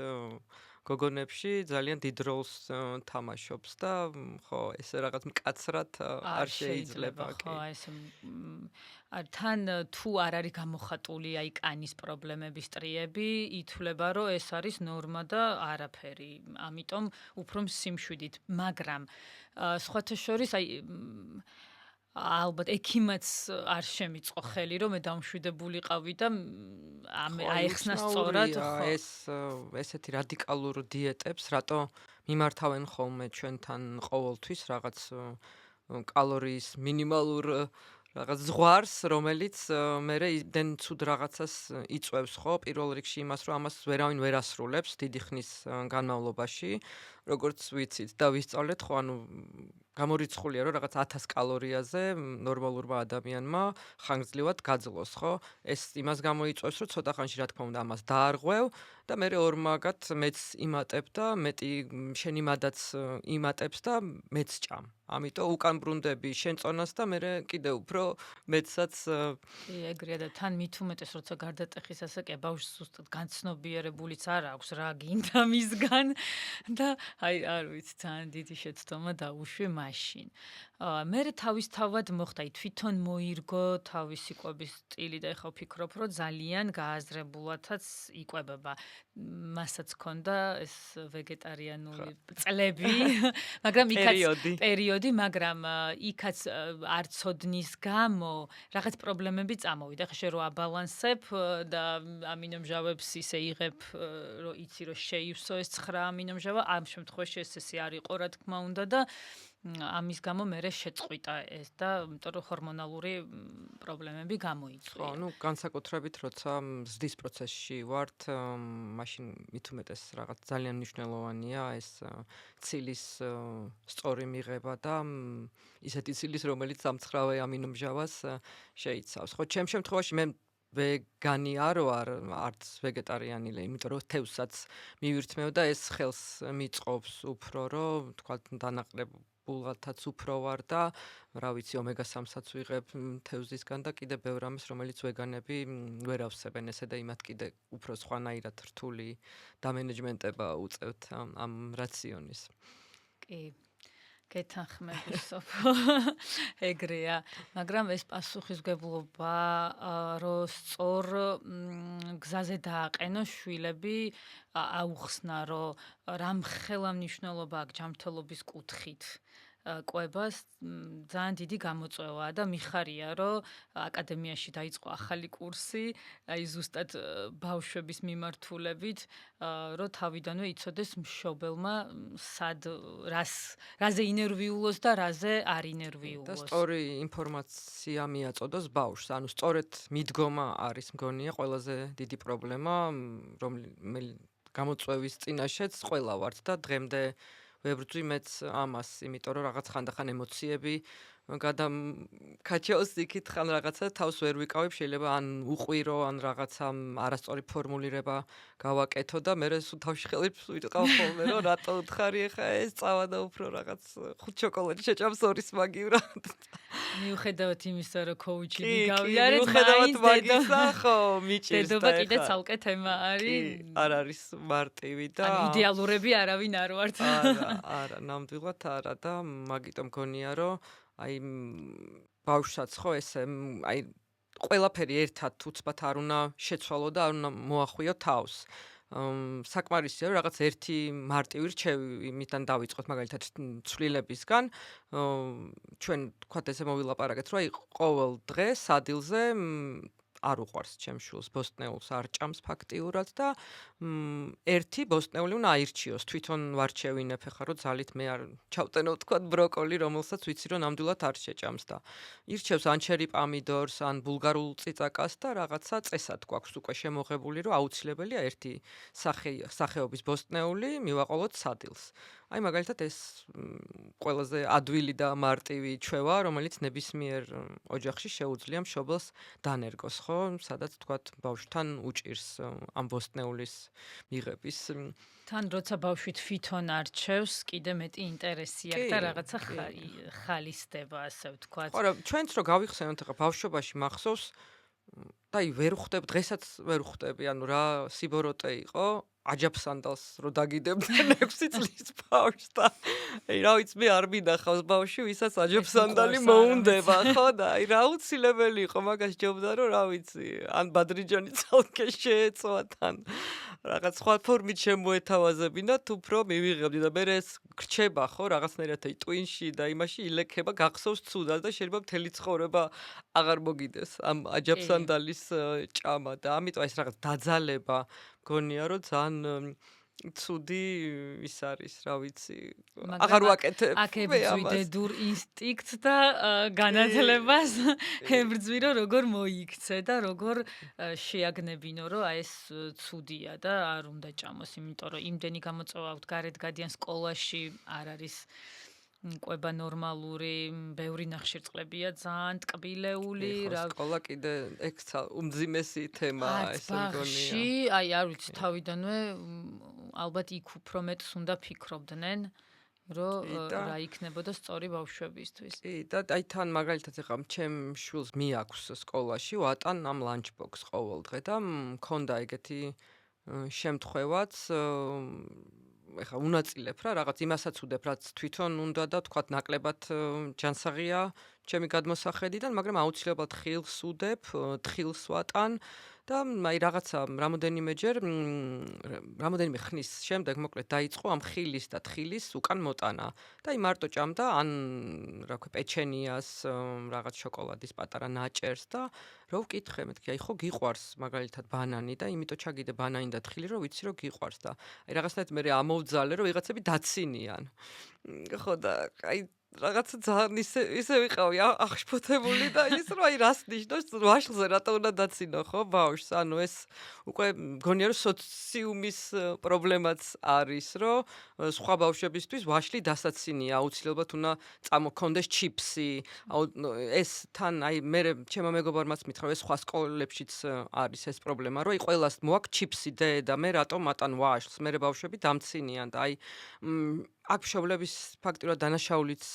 გოგონებში ძალიან დიდ როლს თამაშობს და ხო ეს რაღაც მკაცრად არ შეიძლება ხო ეს თან თუ არ არის გამოხატული აი კანის პრობლემების ტრიები, ითვლება რომ ეს არის ნორმა და არაფერი. ამიტომ უფრო სიმშვიდით, მაგრამ სხვათა შორის აი ალბათ ექიმაც არ შემიწყო ხელი რომ მე დამშვიდებულიყავი და აეხსნა სწორად ხო ეს ესეთი რადიკალურ დიეტებს რატო მიმართავენ ხოლმე ჩვენთან ყოველთვის რაღაც კალორიის მინიმალურ რაღაც ზღვარს რომელიც მერე იმდენ ცუდ რაღაცას იწვევს ხო პირველ რიგში იმას რომ ამას ვერავინ ვერ ასრულებს დიდი ხნის განმავლობაში როგორც ვიცით და ვისწავლეთ ხო ანუ გამორიცხულია რომ რაღაც 1000 კალორიაზე ნორმალურმა ადამიანმა ხანგრძლივად გაძლოს ხო ეს იმას გამოიწვევს რომ ცოტა ხანში რა თქმა უნდა ამას დაარღვევ და მე ორმაგად მეც იმატებ და მეტი შენი მადაც იმატებს და მეც ჭამ ამიტომ უკან ბრუნდები შენ წონას და მე კიდე უფრო მეცაც ეგრეა და თან მით უმეტეს როცა გარდატეხის ასაკია ბავშვს ზუსტად განცნობიერებულიც არ აქვს რა გინდა მისგან და აი არ ვიცი ძალიან დიდი შეცდომა დაუშვი მაშინ მე თავისთავად მოხდა თვითონ მოირგო თავისი კვების სტილი და ეხლა ვფიქრობ რომ ძალიან გააზრებულათაც იკვებება მასაც ჰქონდა ეს ვეგეტარიანული წლები მაგრამ იქაც პერიოდი მაგრამ იქაც არ ცოდნის გამო რაღაც პრობლემები წამოვიდა ხე შე რო აბალანსებ და ამინომჟავებს ისე იღებ რომ იცი რომ შეივსო ეს 9 ამინომჟავა ამ შემთხვევაში ესე არ იყო რა თქმა უნდა და ამის გამო მე შეწყვიტა ეს და იმიტომ რომ ჰორმონალური პრობლემები გამოიწვია. ხო, ну განსაკუთრებით როცა ზრდის პროცესში ვართ, მაშინ მით უმეტეს რაღაც ძალიან მნიშვნელოვანია ეს ცილის სწორი მიღება და ისეთი ცილის რომელიც სამცხრავე ამინომჟავას შეიცავს. ხო, ჩემ შემთხვევაში მე ვეგანი არ ვარ, არც ვეგეტარიანი, იმიტომ რომ თევსაც მივირთმევ და ეს ხელს მიწყობს უფრო რომ თქვა დანაყრებულათაც უფრო ვარ და რა ვიცი ომეგა-3-საც ვიღებ თევზისგან და კიდე ბევრ ამას რომელიც ვეგანები ვერ ავსებენ ესე და იმათ კიდე უფრო სხვანაირად რთული დამენეჯმენტება უწევთ ამ რაციონის. კი გეთანხმები სოფო ეგრეა მაგრამ ეს პასუხისგებლობა რომ სწორ გზაზე დააყენო შვილები აუხსნა რომ რამხელა მნიშვნელობა აქვს ჯანმრთელობის კუთხით კვებას ძალიან დიდი გამოწვევაა და მიხარია რომ აკადემიაში დაიწყო ახალი კურსი აი ზუსტად ბავშვების მიმართულებით რომ თავიდანვე იცოდეს მშობელმა სად რაზე ინერვიულოს და რაზე არ ინერვიულოს და სწორი ინფორმაცია მიაწოდოს ბავშვს ანუ სწორედ მიდგომა არის მგონია ყველაზე დიდი პრობლემა რომელიც გამოწვევის წინაშეც ყველა ვართ და დღემდე ვებრძვი მეც ამას, იმიტომ რომ რაღაც ხანდახან ემოციები გადამკაჩოს იქით ხან რაღაცა თავს ვერ ვიკავებ, შეიძლება ან უყვირო, ან რაღაცა არასწორი ფორმულირება გავაკეთო და მე სულ თავში ხელებს ვიტყავ ხოლმე, რომ რატო უთხარი ხა ეს წავა და უფრო რაღაც 5 შოკოლადი შეჭამს ორის მაგივრად. მიუხედავად იმისა, რომ კოუჩი კი, გიგავიარეთ, მიუხედავად მაგისა, ხო, მიჭირს და დედობა კიდე ცალკე თემა არის. არ არის მარტივი და ანუ იდეალურები არავინ არ ვართ. არა, ნამდვილად არა და მაგიტომ გონია, რომ აი ბავშვსაც ხო ესე აი ყველაფერი ერთად უცბად არ უნდა შეცვალო და არ უნდა მოახვიო თავს. საკმარისია რომ რაღაც ერთი მარტივი რჩევი იმიდან დავიწყოთ მაგალითად ცვლილებისგან. ჩვენ თქვათ ესე მოვილაპარაკეთ, რომ აი ყოველ დღეს სადილზე არ უყვარს ჩემს შვილს ბოსტნეულს არ ჭამს ფაქტიურად და ერთი ბოსტნეული უნდა აირჩიოს თვითონ ვარჩევინებ ხა რომ ძალით მე არ ჩავტენო თქვა ბროკოლი რომელსაც ვიცი რომ ნამდვილად არ შეჭამს და ირჩევს ან ჩერი პამიდორს ან ბულგარულ წიწაკას და რაღაცა წესად გვაქვს უკვე შემოღებული რომ აუცილებელია ერთი სახეობის ბოსტნეული მივაყოლოთ სადილს. აი მაგალითად ეს ყველაზე ადვილი და მარტივი ჩვევა, რომელიც ნებისმიერ ოჯახში შეუძლია მშობელს დანერგოს, ხო? სადაც თქვათ ბავშვთან უჭირს ამ ბოსტნეულის მიღების. თან როცა ბავშვი თვითონ არჩევს, კიდე მეტი ინტერესი აქვს და რაღაცა ხალისდება, ასე ვთქვათ. ხო, ჩვენც რო გავიხსენოთ ახლა ბავშვობაში მახსოვს და აი ვერ ხვდებ, დღესაც ვერ ხვდები, ანუ რა სიბოროტე იყო. აჯაფსანდალს რო დაგიდებდნენ 6 წლის ბავშვს და აი რა ვიცი მე არ მინახავს ბავშვი ვისაც აჯაფსანდალი მოუნდება ხო და აი რა აუცილებელი იყო მაგას ჯობდა რომ რა ვიცი ან ბადრიჯანი ცალკე შეეწვა თან რაღაც სხვა ფორმით შემოეთავაზებინათ უფრო მივიღებდი და მე ეს გრჩება ხო რაღაცნაირად აი ტვინში და იმაში ილექება გახსოვს ცუდად და შეიძლება მთელი ცხოვრება აღარ მოგიდეს ამ აჯაფსანდალის ჭამა და ამიტომ ეს რაღაც დაძალება გონია რომ ძალიან ცუდი ის არის, რა ვიცი, აღარ ვაკეთებ. აკეთებ დედურ ინსტინქტს და განათლებას ებრძვი რომ როგორ მოიქცე და როგორ შეაგნებინო რომ აი ეს ცუდია და არ უნდა ჭამოს, იმიტომ რომ იმდენი გამოწვევა აქვს გარეთ გადიან სკოლაში არ არის ყვება ნორმალური, ბევრი ნახშირწყლებია ძალიან ტკბილეული, რა სკოლა კიდე ექსა უმძიმესი თემაა ეს მგონია. აი არ ვიცი თავიდანვე ალბათ იქ უფრო მეტს უნდა ფიქრობდნენ, რომ რა იქნებოდა სწორი ბავშვებისთვის. კი, და აი თან მაგალითად ეხლა ჩემ შვილს მიაქვს სკოლაში ვატან ამ ლანჩბოქს ყოველდღე და მქონდა ეგეთი შემთხვევაც ეხა უნაწილებ რა რაღაც იმასაც უდებ რაც თვითონ უნდა და თქვათ ნაკლებად ჯანსაღია ჩემი გადმოსახედიდან, მაგრამ აუცილებლად ხილს უდებ, თხილს ვატან და აი რაღაცა რამოდენიმე ხნის შემდეგ მოკლედ დაიწყო ამ ხილის და თხილის უკან მოტანა და აი მარტო ჭამდა ან რა ქვია პეჩენიას, რაღაც შოკოლადის პატარა ნაჭერს და რო ვკითხე მეთქი აი ხო გიყვარს მაგალითად ბანანი და იმიტომ ჩაგიდე ბანანი და თხილი რომ ვიცი რომ გიყვარს და აი რაღაცნაირად მე ამოვძალე რომ ვიღაცები დაცინიან. ხო და აი რაღაცა ძალიან ისე ვიყავი აღშფოთებული და ის რომ აი რას ნიშნავს ვაშლზე რატო უნდა დაცინო ხო ბავშვს ანუ ეს უკვე მგონია რომ სოციუმის პრობლემაც არის რომ სხვა ბავშვებისთვის ვაშლი დასაცინია აუცილებლად უნდა წამოქონდეს ჩიპსი ეს თან აი მე ჩემო მეგობარმაც მითხრა ეს სხვა სკოლებშიც არის ეს პრობლემა რომ აი ყველას მოაქვს ჩიპსი და მე რატომ მატან ვაშლს მე ბავშვები დამცინიან და აი აქ მშობლების ფაქტურად დანაშაულიც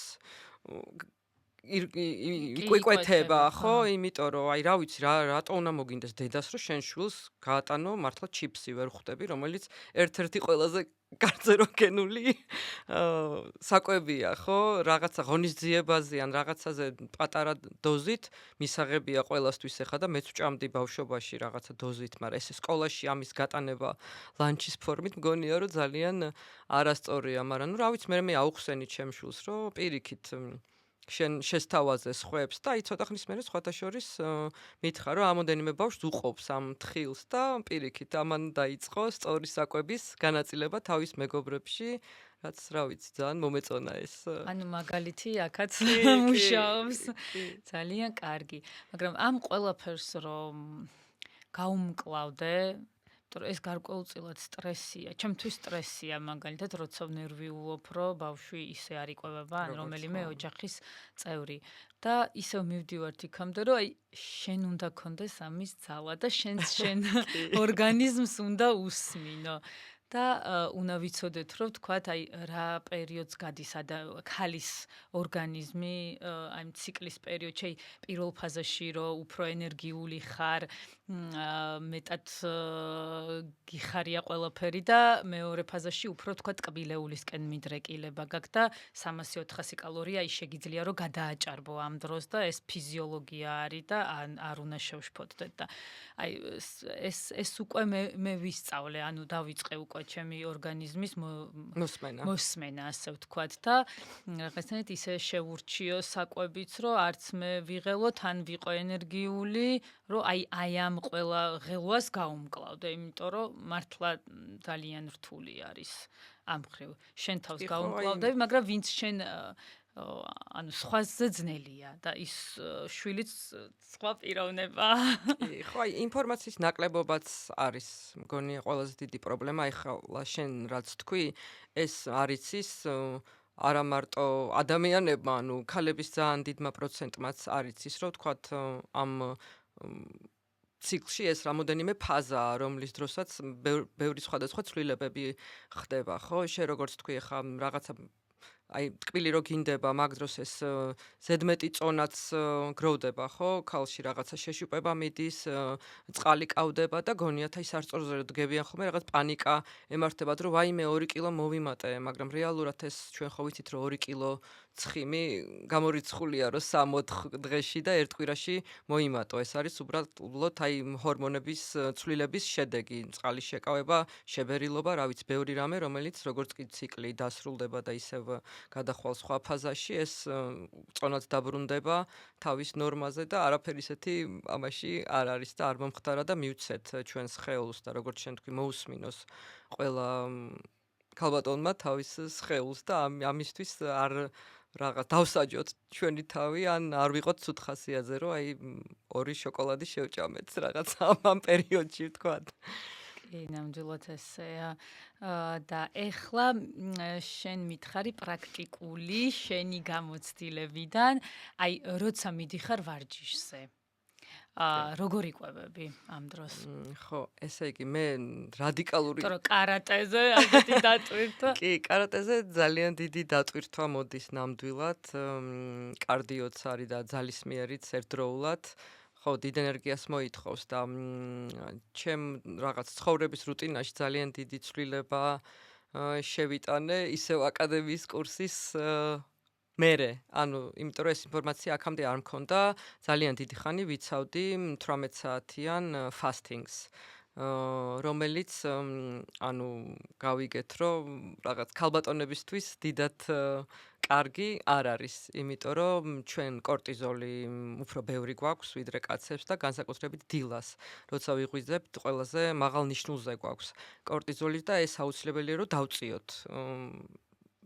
იკვეთება ხო იმიტომ რომ აი რა ვიცი რატო უნდა მოგინდეს დედას რომ შენ შვილს გაატანო მართლა ჩიპსი ვერ ხვდები რომელიც ერთ-ერთი ყველაზე კარცეროგენული საკვებია ხო რაღაცა ღონისძიებაზე ან რაღაცაზე პატარა დოზით მისაღებია ყველასთვის ახლა და მეც ვჭამდი ბავშვობაში რაღაცა დოზით მაგრამ ეს სკოლაში ამის გატანება ლანჩის ფორმით მგონია რომ ძალიან არასწორია მაგრამ ნუ რა ვიცი მე აუხსენი ჩემ შვილს რომ პირიქით შენ შესთავაზე სხვებს და აი ცოტა ხნის მერე სხვათა შორის მითხრა რომ ამოდენიმე ბავშვს უყობს ამ თხილს და პირიქით ამან დაიწყო სწორი საკვების განაწილება თავის მეგობრებში რაც რა ვიცი ძალიან მომეწონა ეს ანუ მაგალითი აქაც მუშაობს ძალიან კარგი მაგრამ ამ ყველაფერს რომ გაუმკლავდე იმიტომ რომ ეს გარკვეულწილად სტრესია. ჩემთვის სტრესია მაგალითად, როცა ნერვიულობ, რომ ბავშვი ისე არ იყვება, ან რომელიმე ოჯახის წევრი. და ისევ მივდივართ იქამდე, რომ აი შენ უნდა გქონდეს ამის ძალა და შენ ორგანიზმს უნდა უსმინო. და უნდა ვიცოდეთ, რომ თქვათ, აი რა პერიოდს გადის ქალის ორგანიზმი, აი ციკლის პერიოდში, პირველ ფაზაში რომ უფრო ენერგიული ხარ, მეტად გიხარია ყველაფერი და მეორე ფაზაში უფრო თქვათ კბილეულისკენ მიდრეკილება გაქვს და 300-400 კალორია ის შეგიძლია რომ გადააჭარბო ამ დროს და ეს ფიზიოლოგია არის და არ უნდა შევშფოთდეთ და აი ეს უკვე მე ვისწავლე, ანუ დავიწყე უკვე ჩემი ორგანიზმის მოსმენა, ასე ვთქვათ და რაღაცნაირად ისე შევურჩიო საკვებიც, რომ არც მე ვიღელო, თან ვიყო ენერგიული, რომ აი ამ ყველა ღელვას გაუმკლავდე, იმიტომ რომ მართლა ძალიან რთული არის ამ მხრივ. შენ თავს გაუმკლავდები, მაგრამ ვინც შენ ანუ სხვაზე ძნელია და ის შვილიც სხვა პიროვნება. კი, ხო, აი ინფორმაციის ნაკლებობაც არის, მგონია ყველაზე დიდი პრობლემა. ეხლა შენ რაც თქვი, ეს არის ის არა მარტო ადამიანებმა, ანუ ქალების ძალიან დიდმა პროცენტმაც არის ის, რომ თქვათ ამ ციკლში ეს რამოდენიმე ფაზაა, რომლის დროსაც ბევრი სხვადასხვა ცვლილებები ხდება, ხო? შენ როგორც თქვი, ხა რაღაცა აი ტკბილი რო გინდება, მაგ დროს ეს ზედმეტი წონაც გროვდება, ხო? ქალში რაღაცა შეშუპება მიდის, წყალი კავდება და გონიათ აი სარწმუნოზე დგებიან ხოლმე რაღაც პანიკა ემართებათ, რომ ვაიმე 2 კილო მოვიმატე, მაგრამ რეალურად ეს ჩვენ ხო ვიცით, რომ 2 კილო ცხიმი გამორიცხულია, რომ 3-4 დღეში და ერთ კვირაში მოიმატო. ეს არის უბრალოდ აი ჰორმონების ცვლილების შედეგი, წყალის შეკავება, შებერილობა, რა ვიცი, ბევრი რამე, რომელიც როგორც კი ციკლი დასრულდება და ისევ გადახვალ სხვა ფაზაში, ეს წონაც დაბრუნდება თავის ნორმაზე და არაფერი ისეთი ამაში არ არის და არ მომხდარა და მივცეთ ჩვენს სხეულს და როგორც შენ თქვი, მოусმინოს ყველა ქალბატონმა თავის სხეულს და ამისთვის არ რაღაც დავსაჯოთ ჩვენი თავი, ან არ ვიყოთ ცუდ ხასიათზე, რომ აი 2 შოკოლადი შევჭამეთ რაღაც ამ პერიოდში ვთქვათ. კი, ნამდვილად ესეა. და ეხლა შენ მითხარი პრაქტიკული შენი გამოცდილებიდან, აი როცა მიდიხარ ვარჯიშზე. როგორ იყვებები ამ დროს? ხო, ესე იგი, მე რადიკალური იმიტომ რომ კარატეზე ასეთი დატვირთვა. კი, კარატეზე ძალიან დიდი დატვირთვა მოდის ნამდვილად, კარდიოც არის და ძალისმიერიც ერთდროულად. ხო, დიდ ენერგიას მოითხოვს და ჩემ რაღაც ცხოვრების რუტინაში ძალიან დიდი ცვლილება შევიტანე ისევ აკადემიის კურსის მერე, ანუ იმიტომ რომ ეს ინფორმაცია აქამდე არ მქონდა, ძალიან დიდი ხანი ვიცავდი 18 საათიან ფასტინგს, რომელიც ანუ გავიგეთ, რომ რაღაც ქალბატონებისთვის დიდად კარგი არ არის, იმიტომ რომ ჩვენ კორტიზოლი უფრო ბევრი გვაქვს ვიდრე კაცებს და განსაკუთრებით დილას, როცა ვიღვიძებთ, ყველაზე მაღალ ნიშნულზე გვაქვს კორტიზოლი და ეს აუცილებელია რომ დავწიოთ.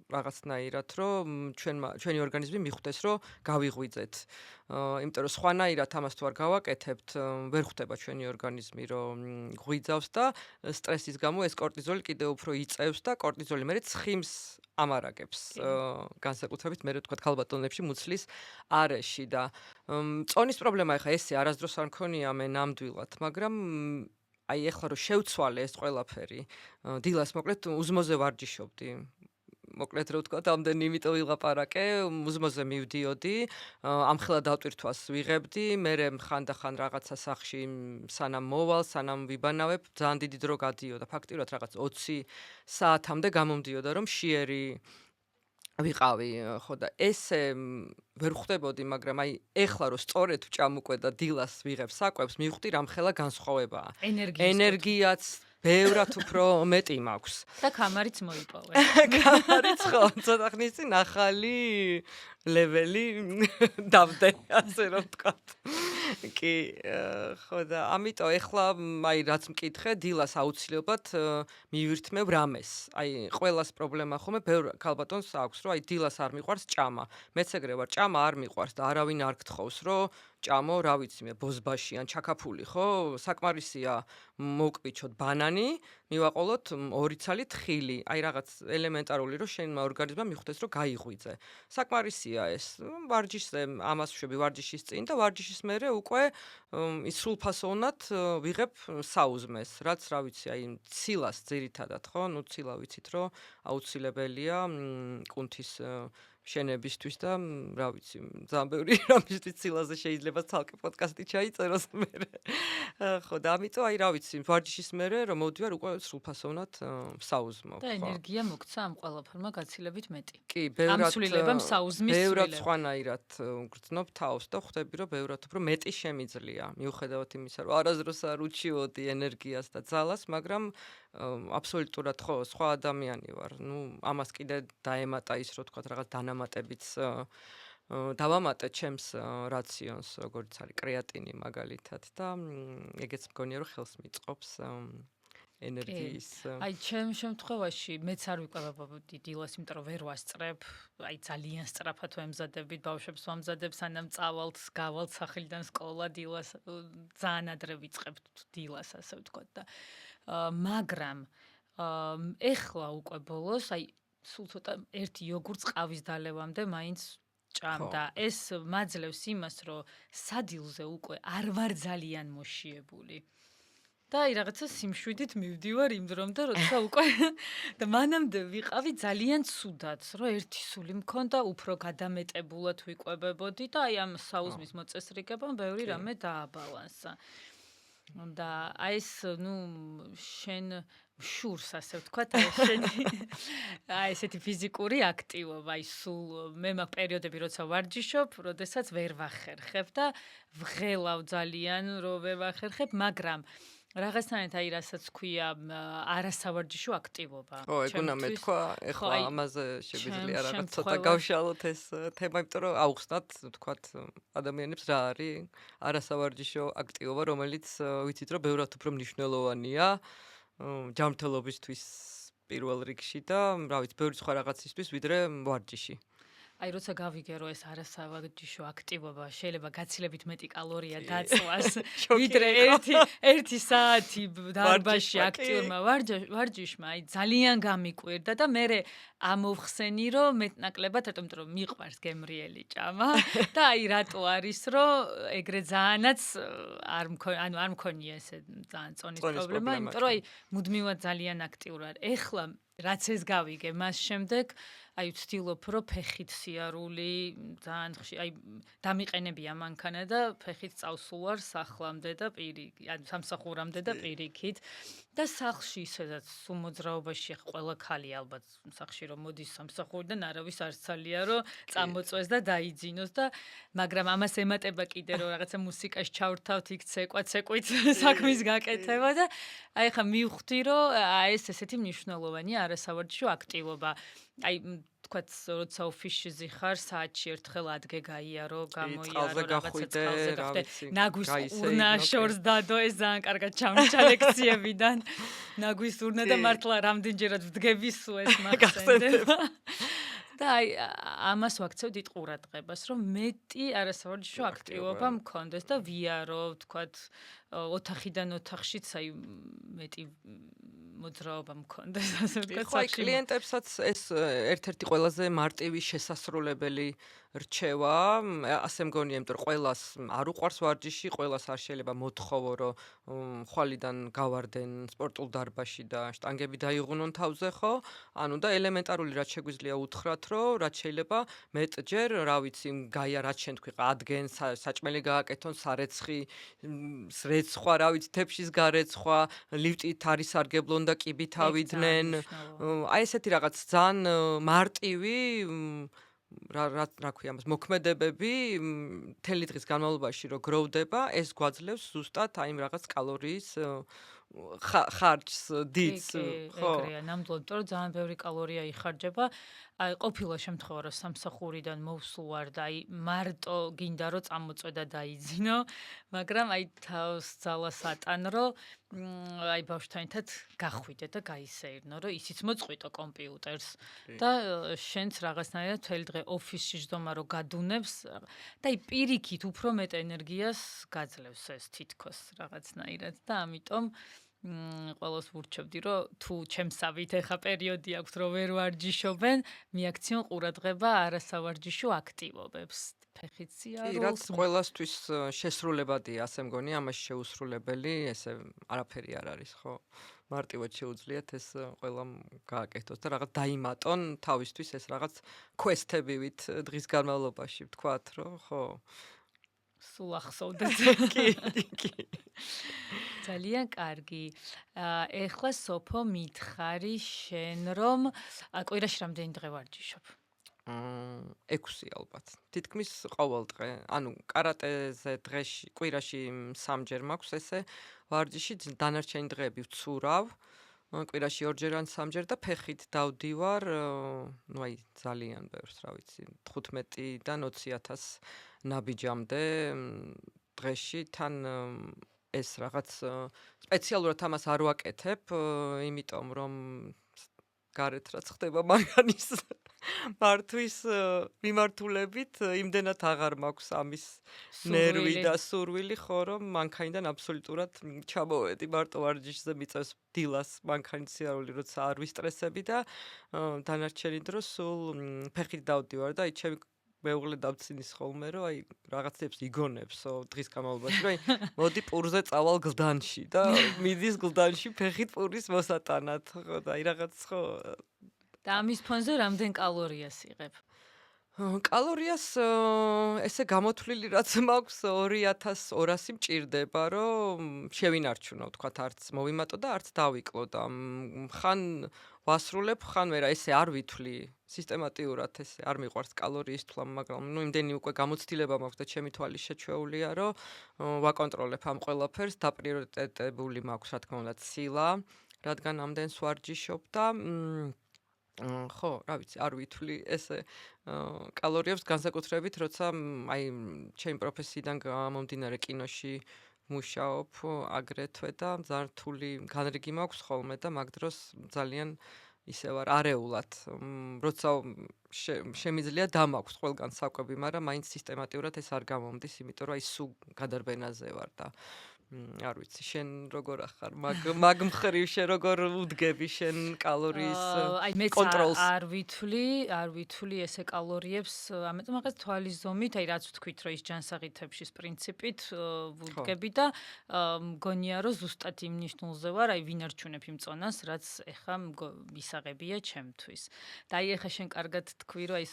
რაღაცნაირად, რომ ჩვენი ორგანიზმი მიხვდეს, რომ გავიღვიძეთ. იმიტომ რომ სხვანაირად ამას თუ არ გავაკეთებთ, ვერ ხვდება ჩვენი ორგანიზმი, რომ ღვიძავს და სტრესის გამო ეს კორტიზოლი კიდევ უფრო იწევს და კორტიზოლი მერე ცხიმს ამარაგებს. განსაკუთრებით მე ვთქვათ ქალბატონებში მუცლის არეში და წონის პრობლემა ეხა ესე არასდროს არ მქონია მე ნამდვილად, მაგრამ აი ეხლა რომ შევცვალე ეს ყველაფერი, დილას მოკლედ უზმოზე ვარჯიშობდი. მოკლედ რო ვთქვა, ამდენი იმიტომ ვილაპარაკე, უზმოზე მივდიოდი, ამხელა დატვირთვას ვიღებდი, მერე ხანდახან რაღაცა სახში სანამ მოვალ, სანამ ვიბანავებ, ძალიან დიდი დრო გადიოდა. ფაქტიურად რაღაც 20 საათამდე გამომდიოდა, რომ შიერი ვიყავი, ხო და ესე ვერ ხვდებოდი, მაგრამ აი ეხლა რომ სწორედ ვჭამ უკვე და დილას ვიღებ საკვებს, მივხვდი რამხელა განსხვავებაა. ენერგიაც ბევრად უფრო მეტი მაქვს. და კამარიც მოიპოვე. კამარიც ხო, ცოტა ხნის წინ ახალი ლეველი დავდე, ასე რომ ვთქვათ. კი, ხო და ამიტომ ეხლა აი რაც მკითხე, დილას აუცილებლად მივირთმევ რამეს. აი ყველას პრობლემა ხომ ბევრ ქალბატონს აქვს, რომ აი დილას არ მიყვარს ჭამა. მეც ეგრე ვარ, ჭამა არ მიყვარს და არავინ არ გთხოვს, რომ ჭამო, რა ვიცი მე, ბოზბაში ან ჩაქაფული, ხო? საკმარისია მოვკვიჩოთ ბანანი, მივაყოლოთ 2 ცალი თხილი. აი რაღაც ელემენტარული, რომ შენმა ორგანიზმმა მიხვდეს, რომ გაიღვიძე. საკმარისია ეს. ვარჯიშზე ამას ვშვები ვარჯიშის წინ და ვარჯიშის მერე უკვე ის სრულფასოვნად ვიღებ საუზმეს, რაც რა ვიცი, აი ცილას ძირითადად, ხო? ნუ ცილა ვიცით, რომ აუცილებელია კუნთის შენებისთვის და რა ვიცი, ძალიან ბევრი რამისთვის ცილაზე შეიძლება ცალკე პოდკასტი ჩაიწეროს მერე. ხო, და ამიტომ აი რა ვიცი, ვარჯიშის მერე რომ მოვდივარ უკვე სრულფასოვნად საუზმო, და ხო. ენერგია მოგცა ამ ყველაფერმა გაცილებით მეტი. კი, ბევრად ამცვლილებამ საუზმის ბევრად ცვლილება. სხვანაირად ვგრძნობ თავს და ხვდები, რომ ბევრად უფრო მეტი შემიძლია, მიუხედავად იმისა, რომ არასდროს არ უჩიოდი ენერგიას და ძალას, მაგრამ აბსოლუტურად ხო, სხვა ადამიანი ვარ. ნუ ამას კიდე დაემატა ის, რომ თქვა რაღაც დანამატებიც დავამატე ჩემს რაციონს, როგორც არის კრეატინი მაგალითად და ეგეც მგონია, რომ ხელს მიწყობს ენერგიის. აი, ჩემ შემთხვევაში მეც არ ვიკვებებოდი დილას, იმიტომ რომ ვერ ვასწრებ, აი ძალიან სწრაფად ვემზადებით, ბავშვებს ვამზადებ, სანამ წავალთ, გავალთ სახლიდან სკოლა დილას, ძალიან ადრე ვიწყებთ დილას, ასე ვთქვათ და მაგრამ ეხლა უკვე ბოლოს, აი სულ ცოტა ერთი იოგურტს ყავის დალევამდე მაინც ჭამდა. ეს მაძლევს იმას, რომ სადილზე უკვე არ ვარ ძალიან მოშიებული. და აი რაღაცა სიმშვიდით მივდივარ იმ დრომდე, როცა უკვე და მანამდე ვიყავი ძალიან ცუდად, რომ ერთი სული მქონდა, უფრო გადამეტებულად ვიკვებებოდი და აი ამ საუზმის მოწესრიგებამ ბევრი რამე დააბალანსა. და აი ეს, ნუ შენ შურს, ასე ვთქვათ, აი ესეთი ფიზიკური აქტივობა, აი სულ მე მაგ პერიოდები როცა ვარჯიშობ, როდესაც ვერ ვახერხებ და ვღელავ ძალიან, რომ ვერ ვახერხებ, მაგრამ რაღაცნაირად აი რასაც ქვია არასავარჯიშო აქტივობა. ხო, ეგ უნდა მეთქვა, ეხლა ამაზე შეგვიძლია რაღაც ცოტა გავშალოთ ეს თემა, იმიტომ რომ აუხსნათ, ვთქვათ, ადამიანებს რა არის არასავარჯიშო აქტივობა, რომელიც ვიცით, რომ ბევრად უფრო მნიშვნელოვანია ჯანმრთელობისთვის პირველ რიგში და რა ვიცი, ბევრი სხვა რაღაცისთვის, ვიდრე ვარჯიში. აი როცა გავიგე რომ ეს არასავარჯიშო აქტივობა შეიძლება გაცილებით მეტი კალორია დაწვას ვიდრე ერთი საათი დარბაზში აქტიურმა ვარჯიშმა აი ძალიან გამიკვირდა და მე ამოვხსენი რომ მეტნაკლებად რატომ რომ მიყვარს გემრიელი ჭამა და აი რატო არის რომ ეგრე ძალიანაც არ მქონია ესე ძალიან წონის პრობლემა იმიტომ რომ აი მუდმივად ძალიან აქტიურ ვარ ეხლა რაც ეს გავიგე მას შემდეგ აი ვცდილობ რომ ფეხით სიარული ძალიან აი დამიყენებია მანქანა და ფეხით წავსულვარ სახლამდე და ანუ სამსახურამდე და პირიქით და სახლში ისედაც სულ მოძრაობაში ყველა ხალი ალბათ სახლში რომ მოდის სამსახურიდან არავის არ ცალია რომ წამოწვეს და დაიძინოს და მაგრამ ამას ემატება კიდე რომ რაღაცა მუსიკას ჩავრთავთ იქ ცეკვით საქმის გაკეთება და აი ხა მივხვდი რომ ეს ესეთი მნიშვნელოვანია არასავარჯიშო აქტივობა აი თქვათ როცა ოფისში ხარ საათში ერთხელ ადგე გაიარო გამოიარო რაღაცა წყალზე გახდე ნაგვის урნა შორს დადო ეს ძალიან კარგად ჩამრჩა ლექციებიდან ნაგვის урნა და მართლა რამდენჯერად ვდგები სულ ეს მახსენდება და აი ამას ვაქცევ დიდ ყურადღებას რომ მეტი არასავარჯიშო აქტივობა მქონდეს და ვიარო თქვათ ოთახიდან ოთახშიც აი მეტი მოძრაობა მქონდეს ასე ვთქვათ ხო, კლიენტებსაც ეს ერთ-ერთი ყველაზე მარტივი შესასრულებელი რჩევა, ასე მგონია, იმიტომ რომ ყველას არ უყვარს ვარჯიში, ყველას არ შეიძლება მოთხოვო, რომ ხვალიდან გავარდენ სპორტულ დარბაზში და შტანგები დაიღუნონ თავზე, ხო? ანუ და ელემენტარული რაც შეგვიძლია უთხრათ, რომ რაც შეიძლება მეტჯერ, რა ვიცი, გაია რაც შენ თქვი, ადგენს, საჭმელი გააკეთონ, სარეცხი, რეცხვა, რა ვიცი, თეფშის გარეცხვა, ლიფტით არის სარგებლონ და კიბით ავიდნენ. აი ესეთი რაღაც ძალიან მარტივი რა ქვია ამას მოქმედებები მთელი დღის განმავლობაში რო გროვდება ეს გვაძლევს ზუსტად აი რაღაც კალორიის ხარჯს კი, დიდს, კი, ხო? ეგრეა, ნამდვილად, იმიტომ რომ ძალიან ბევრი კალორია იხარჯება. აი, ყოფილა შემთხვევა, რომ სამსახურიდან მოვსულ ვარ და აი მარტო გინდა რომ წამოწვე და დაიძინო, მაგრამ აი თავს ძალას ატანრო, აი ბავშვთან ერთად გახვიდე და გაისეირნო, რომ ისიც მოწყვიტო კომპიუტერს კი. და შენც რაღაცნაირად მთელი დღე ოფისში ჯდომა რომ გადუნებს და აი პირიქით უფრო მეტ ენერგიას გაძლევს ეს თითქოს რაღაცნაირად და ამიტომ ყველას ვურჩევდი, რომ თუ ჩემსავით ეხა პერიოდი აქვს, რომ ვერ ვარჯიშობენ, მიაქციონ ყურადღება არასავარჯიშო აქტივობებს. ფეხით კი, რაც სიარულს, ყველასთვის შესრულებადია, ასე მგონი, ამაში შეუსრულებელი, ესე არაფერი არ არის, ხო? მარტივად შეუძლიათ ეს ყველამ გააკეთოს და რაღაც დაიმატონ თავისთვის ეს რაღაც quest-ებივით დღის განმავლობაში, ვთქვათ, რომ ხო? სულ ახსოვდეთ. კი, კი. ძალიან კარგი. ეხლა სოფო მითხარი შენ რომ კვირაში რამდენი დღე ვარჯიშობ? 6 ალბათ. თითქმის ყოველ დღე. ანუ კარატეზე დღეში, კვირაში 3-ჯერ მაქვს ესე ვარჯიში, დანარჩენი დღეები ვცურავ. კვირაში 2-ჯერ ან 3-ჯერ და ფეხით დავდივარ, ну აი ძალიან ბევრს, რა ვიცი, 15-დან 20,000 ნაბიჯამდე დღეში, თან ეს რაღაც სპეციალურად ამას არ ვაკეთებ, იმიტომ რომ გარეთ რაც ხდება მაგანის მართვის მიმართულებით იმდენად აღარ მაქვს ამის ნერვი და სურვილი, ხო, რომ მანქანიდან აბსოლუტურად ჩამოვედი, მარტო ვარჯიშზე მიწევს დილას მანქანის სიარული, როცა არ ვისტრესები და დანარჩენი დრო სულ ფეხით დავდივარ და აი ჩემი მეუღლე დავცინის ხოლმე, რომ აი რაღაცებს იგონებსო დღის განმავლობაში, რომ აი მოდი პურზე წავალ გლდანში და მიდის გლდანში ფეხით პურის მოსატანად, ხო და აი რაღაც ხო და ამის ფონზე რამდენ კალორიას იღებ? კალორიას ესე გამოთვლილი რაც მაქვს 2200 მჭირდება, რომ შევინარჩუნო, თქვათ, არც მოვიმატო და არც დავიკლო და ხან ვასრულებ, ხან ვერა, ესე არ ვითვლი სისტემატიურად, ესე არ მიყვარს კალორიის თვლა, მაგრამ ნუ იმდენი უკვე გამოცდილება მაქვს და ჩემი თვალი შეჩვეულია, რომ ვაკონტროლებ ამ ყველაფერს, დაპრიორიტეტებული მაქვს, რა თქმა უნდა, ცილა, რადგან ამდენს ვარჯიშობ და ხო, რა ვიცი, არ ვითვლი ესე კალორიებს განსაკუთრებით, როცა აი ჩემი პროფესიიდან გამომდინარე კინოში მუშაობ აგრეთვე და ძალიან რთული განრიგი მაქვს ხოლმე და მაგ დროს ძალიან ისე ვარ არეულად, როცა შემიძლია დამაქვს ყველგან საკვები, მაგრამ მაინც სისტემატიურად ეს არ გამომდის, იმიტომ რომ აი სულ გადარბენაზე ვარ და არ ვიცი, შენ როგორ ახარ, მაგ მხრივ შენ როგორ უდგები შენ კალორიის კონტროლს? არ ვითვლი ესე კალორიებს, ამიტომ რაღაც თვალის ზომით, აი რაც ვთქვით, რომ ის ჯანსაღითებში პრინციპით ვუდგები და მგონია, რომ ზუსტად იმ ნიშნულზე ვარ, აი ვინარჩუნებ იმ წონას, რაც ეხა მისაღებია ჩემთვის. და აი ეხა შენ კარგად თქვი, რომ აი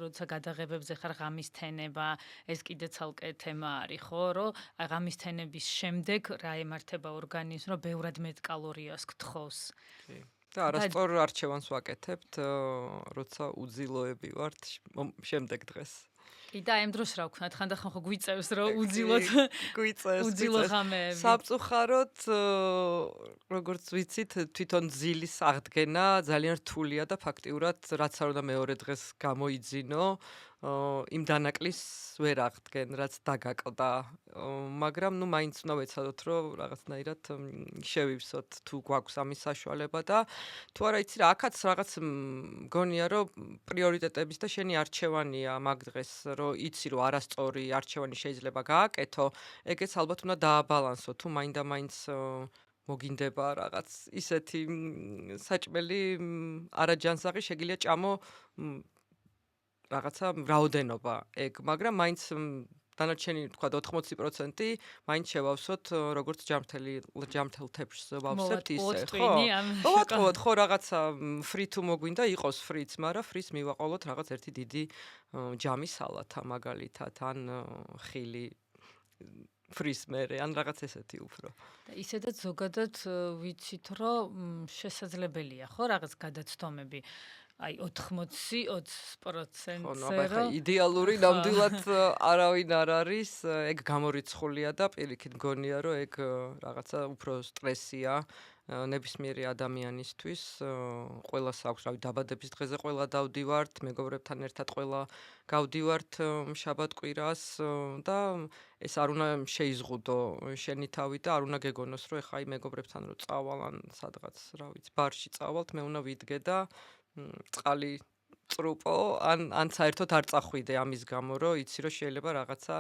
როცა გადაღებებზე ხარ ღამის თენება, ეს კიდე ცალკე თემა არის, ხო, რომ აი ღამის თენების შემდეგ რა ემართება ორგანიზმს, რომ ბევრად მეტ კალორიას გთხოვს. კი. და არასწორ არჩევანს ვაკეთებთ, როცა უძილოები ვართ შემდეგ დღეს. კი და ამ დროს რა ვქნათ, ხანდახან ხო გვიწევს, რომ უძილოთ. გვიწევს. უძილო ღამეები. სამწუხაროდ, როგორც ვიცით, თვითონ ძილის აღდგენა ძალიან რთულია და ფაქტიურად რაც არ უნდა მეორე დღეს გამოიძინო, იმ დანაკლის ვერ აღდგენ, რაც დაგაკლდა, მაგრამ ნუ მაინც უნდა ვეცადოთ, რომ რაღაცნაირად შევივსოთ თუ გვაქვს ამის საშუალება და თუ არა იცი რა, აქაც რაღაც მგონია, რომ პრიორიტეტების და შენი არჩევანია მაგ დღეს, რომ იცი რომ არასწორი არჩევანი შეიძლება გააკეთო, ეგეც ალბათ უნდა დააბალანსო, თუ მაინდა-მაინც მოგინდება რაღაც ისეთი საჭმელი არაჯანსაღი შეგიძლია ჭამო რაღაცა რაოდენობა ეგ, მაგრამ მაინც დანარჩენი თქვა 80% მაინც შევავსოთ როგორც ჯამთელ თეფშს ვავსებთ ისე, ხო? მოვატყუოთ, ხო, რაღაცა ფრი თუ მოგვინდა იყოს ფრიც, მაგრამ ფრის მივაყოლოთ რაღაც ერთი დიდი ჯამი სალათა მაგალითად, ან ხილი ფრის მერე, ან რაღაც ესეთი უფრო. და ისედაც ზოგადად ვიცით, რომ შესაძლებელია, ხო, რაღაც გადაცდომები. აი 80-20%-ზე ხო, აბა იდეალური ნამდვილად არავინ არ არის, ეგ გამორიცხულია და პირიქით მგონია, რომ ეგ რაღაცა უფრო სტრესია ნებისმიერი ადამიანისთვის. ყველას აქვს, რავი, დაბადების დღეზე ყველა დავდივართ, მეგობრებთან ერთად ყველა გავდივართ შაბათ-კვირას და ეს არ უნდა შეიზღუდო შენი თავი და არ უნდა გეგონოს, რომ ეხა აი მეგობრებთან რო წავალ ან სადღაც, რა ვიცი, ბარში წავალ, მე უნდა ვიდგე და წყალი წრუპო ან საერთოდ არ წახვიდე ამის გამო, რომ იცი რომ შეიძლება რაღაცა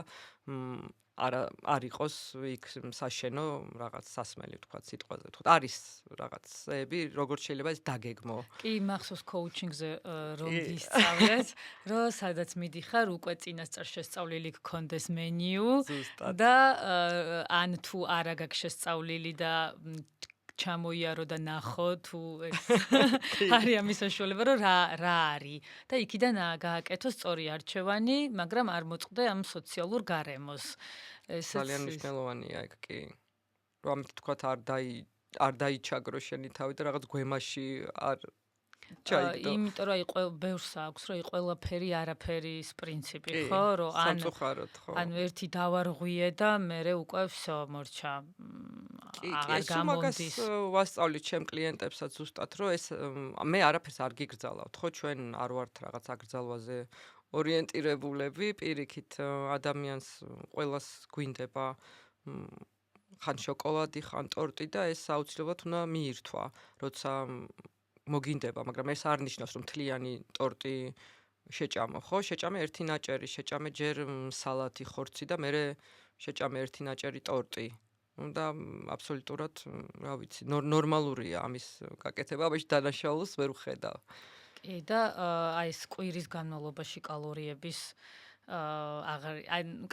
არ იყოს იქ საშენო რაღაც სასმელი ვთქვათ სიტყვაზე ვთქვათ. არის რაღაცები, როგორც შეიძლება ეს დაგეგმო. კი, მახსოვს coaching-ზე რომ ვისწავლეთ, რომ სადაც მიდიხარ, უკვე წინასწარ შესწავლილი გქონდეს მენიუ და ან თუ არა გაქვს შესწავლილი და ჩამოიარო და ნახო თუ ეს არის ამის საშუალება რომ რა არის და იქიდან გააკეთო სწორი არჩევანი, მაგრამ არ მოწყდე ამ სოციალურ გარემოს. ძალიან მნიშვნელოვანია ეგ კი. რომ ამით თქვათ არ დაიჩაგრო შენი თავი და რაღაც გვემაში არ ჩაიგდო. იმიტომ რომ ბევრს აქვს, რომ ყველაფერი არაფერის პრინციპი, ხო? რომ სამწუხაროდ, ხო. ანუ ერთი დავარღვიე და მე უკვე всё მორჩა. აღარ გამომდის. ვასწავლით ჩემ კლიენტებსაც ზუსტად, რომ ეს მე არაფერს არ გიგრძალავთ, ხო? ჩვენ არ ვართ რაღაც აკრძალვაზე ორიენტირებულები, პირიქით ადამიანს ყველას გვინდება ხან შოკოლადი, ხან ტორტი და ეს აუცილებლად უნდა მიირთვა, როცა მოგინდება, მაგრამ ეს არ ნიშნავს, რომ მთლიანი ტორტი შეჭამო, ხო? შეჭამე ერთი ნაჭერი, შეჭამე ჯერ სალათი, ხორცი და მერე შეჭამე ერთი ნაჭერი ტორტი. და აბსოლუტურად, რა ვიცი, ნორმალურია ამის გაკეთება, აბაში დანაშაულს ვერ ვხედავ. კი და აი ეს კვირის განმავლობაში კალორიების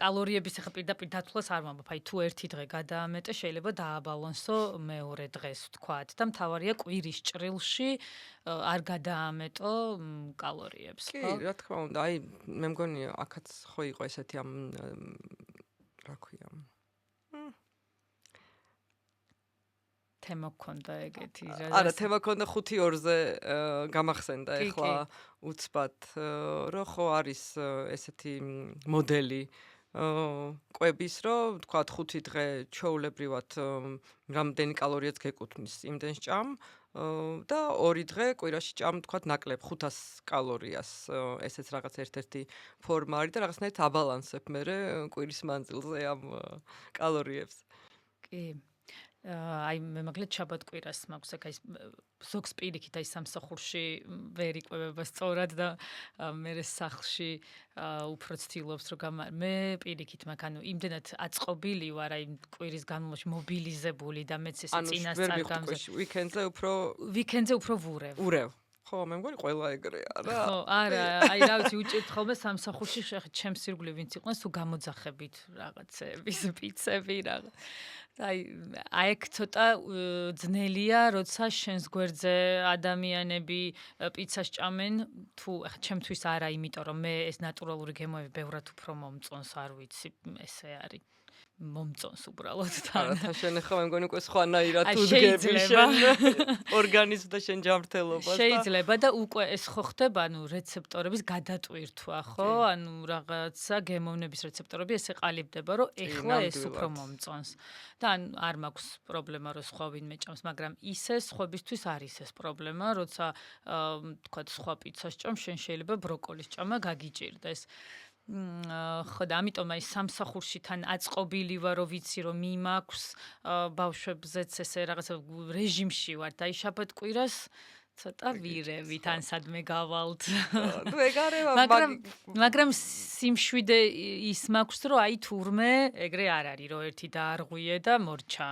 კალორიების ახლა პირდაპირ დათვლას არ ვამბობ, აი თუ ერთი დღე გადაამეტე, შეიძლება დააბალანსო მეორე დღეს ვთქვათ და მთავარია კვირის ჭრილში არ გადაამეტო კალორიებს, ხო? კი, რა თქმა უნდა, აი მე მგონია აქაც ხო იყო ესეთი რა ქვია თემა გქონდა ეგეთი რა. არა, თემა გქონდა 5-2-ზე გამახსენდა ეხლა უცბად, რომ ხო არის ესეთი მოდელი კვების, რომ თქვათ 5 დღე ჩვეულებრივად რამდენი კალორიაც გეკუთვნის იმდენს ჭამ და 2 დღე კვირაში ჭამ თქვათ ნაკლებ 500 კალორიას. ესეც რაღაც ერთ-ერთი ფორმა არის და რაღაცნაირად აბალანსებ მე კვირის მანძილზე ამ კალორიებს. კი. აი მე მაგალითად შაბათ-კვირას მაქვს აქ ის ზოგს პირიქით აი სამსახურში ვერ იკვებება სწორად და მე სახლში უფრო ცდილობს რომ მე პირიქით მაგ ანუ იმდენად აწყობილი ვარ აი კვირის განმავლობაში მობილიზებული და მეც ეს წინასწარ ვიკენდზე უფრო ვურევ. ხო, მე მგონი ყველა ეგრეა რა. ხო, არა, აი რა ვიცი, უჭირთ ხოლმე სამსახურში ჩემს ირგვლივ ვინც იყვნენ, თუ გამოძახებით რაღაცების, პიცები რაღაც. აი ეგ ცოტა ძნელია, როცა შენს გვერდზე ადამიანები პიცას ჭამენ, თუ ახლა ჩემთვის არა, იმიტომ რომ მე ეს ნატურალური გემოები ბევრად უფრო მომწონს, არ ვიცი, ესე არის. მომწონს უბრალოდ თან. არა, შენ ახლა მე მგონი უკვე სხვანაირად უდგები შენ ორგანიზმს და შენ ჯანმრთელობას და შეიძლება და უკვე ეს ხო ხდება, ანუ რეცეპტორების გადატვირთვა, ხო? ანუ რაღაცა გემოვნების რეცეპტორები ესე ყალიბდება, რომ ეხლა ეს უფრო მომწონს. და არ მაქვს პრობლემა, რომ სხვა ვინმე ჭამს, მაგრამ ისე სხვებისთვის არის ეს პრობლემა, როცა თქვათ სხვა პიცას ჭამ, შენ შეიძლება ბროკოლის ჭამა გაგიჭირდეს. ხო და ამიტომ აი სამსახურში თან აწყობილი ვარ, რომ ვიცი რომ მიმაქვს ბავშვებზეც ესე რაღაცა რეჟიმში ვარ და აი შაბათ-კვირას ცოტა ვირევით ან სადმე გავალთ. ნუ ეგ არევა მაგრამ სიმშვიდე ის მაქვს რომ აი თურმე ეგრე არ არის რომ ერთი დაარღვიე და მორჩა.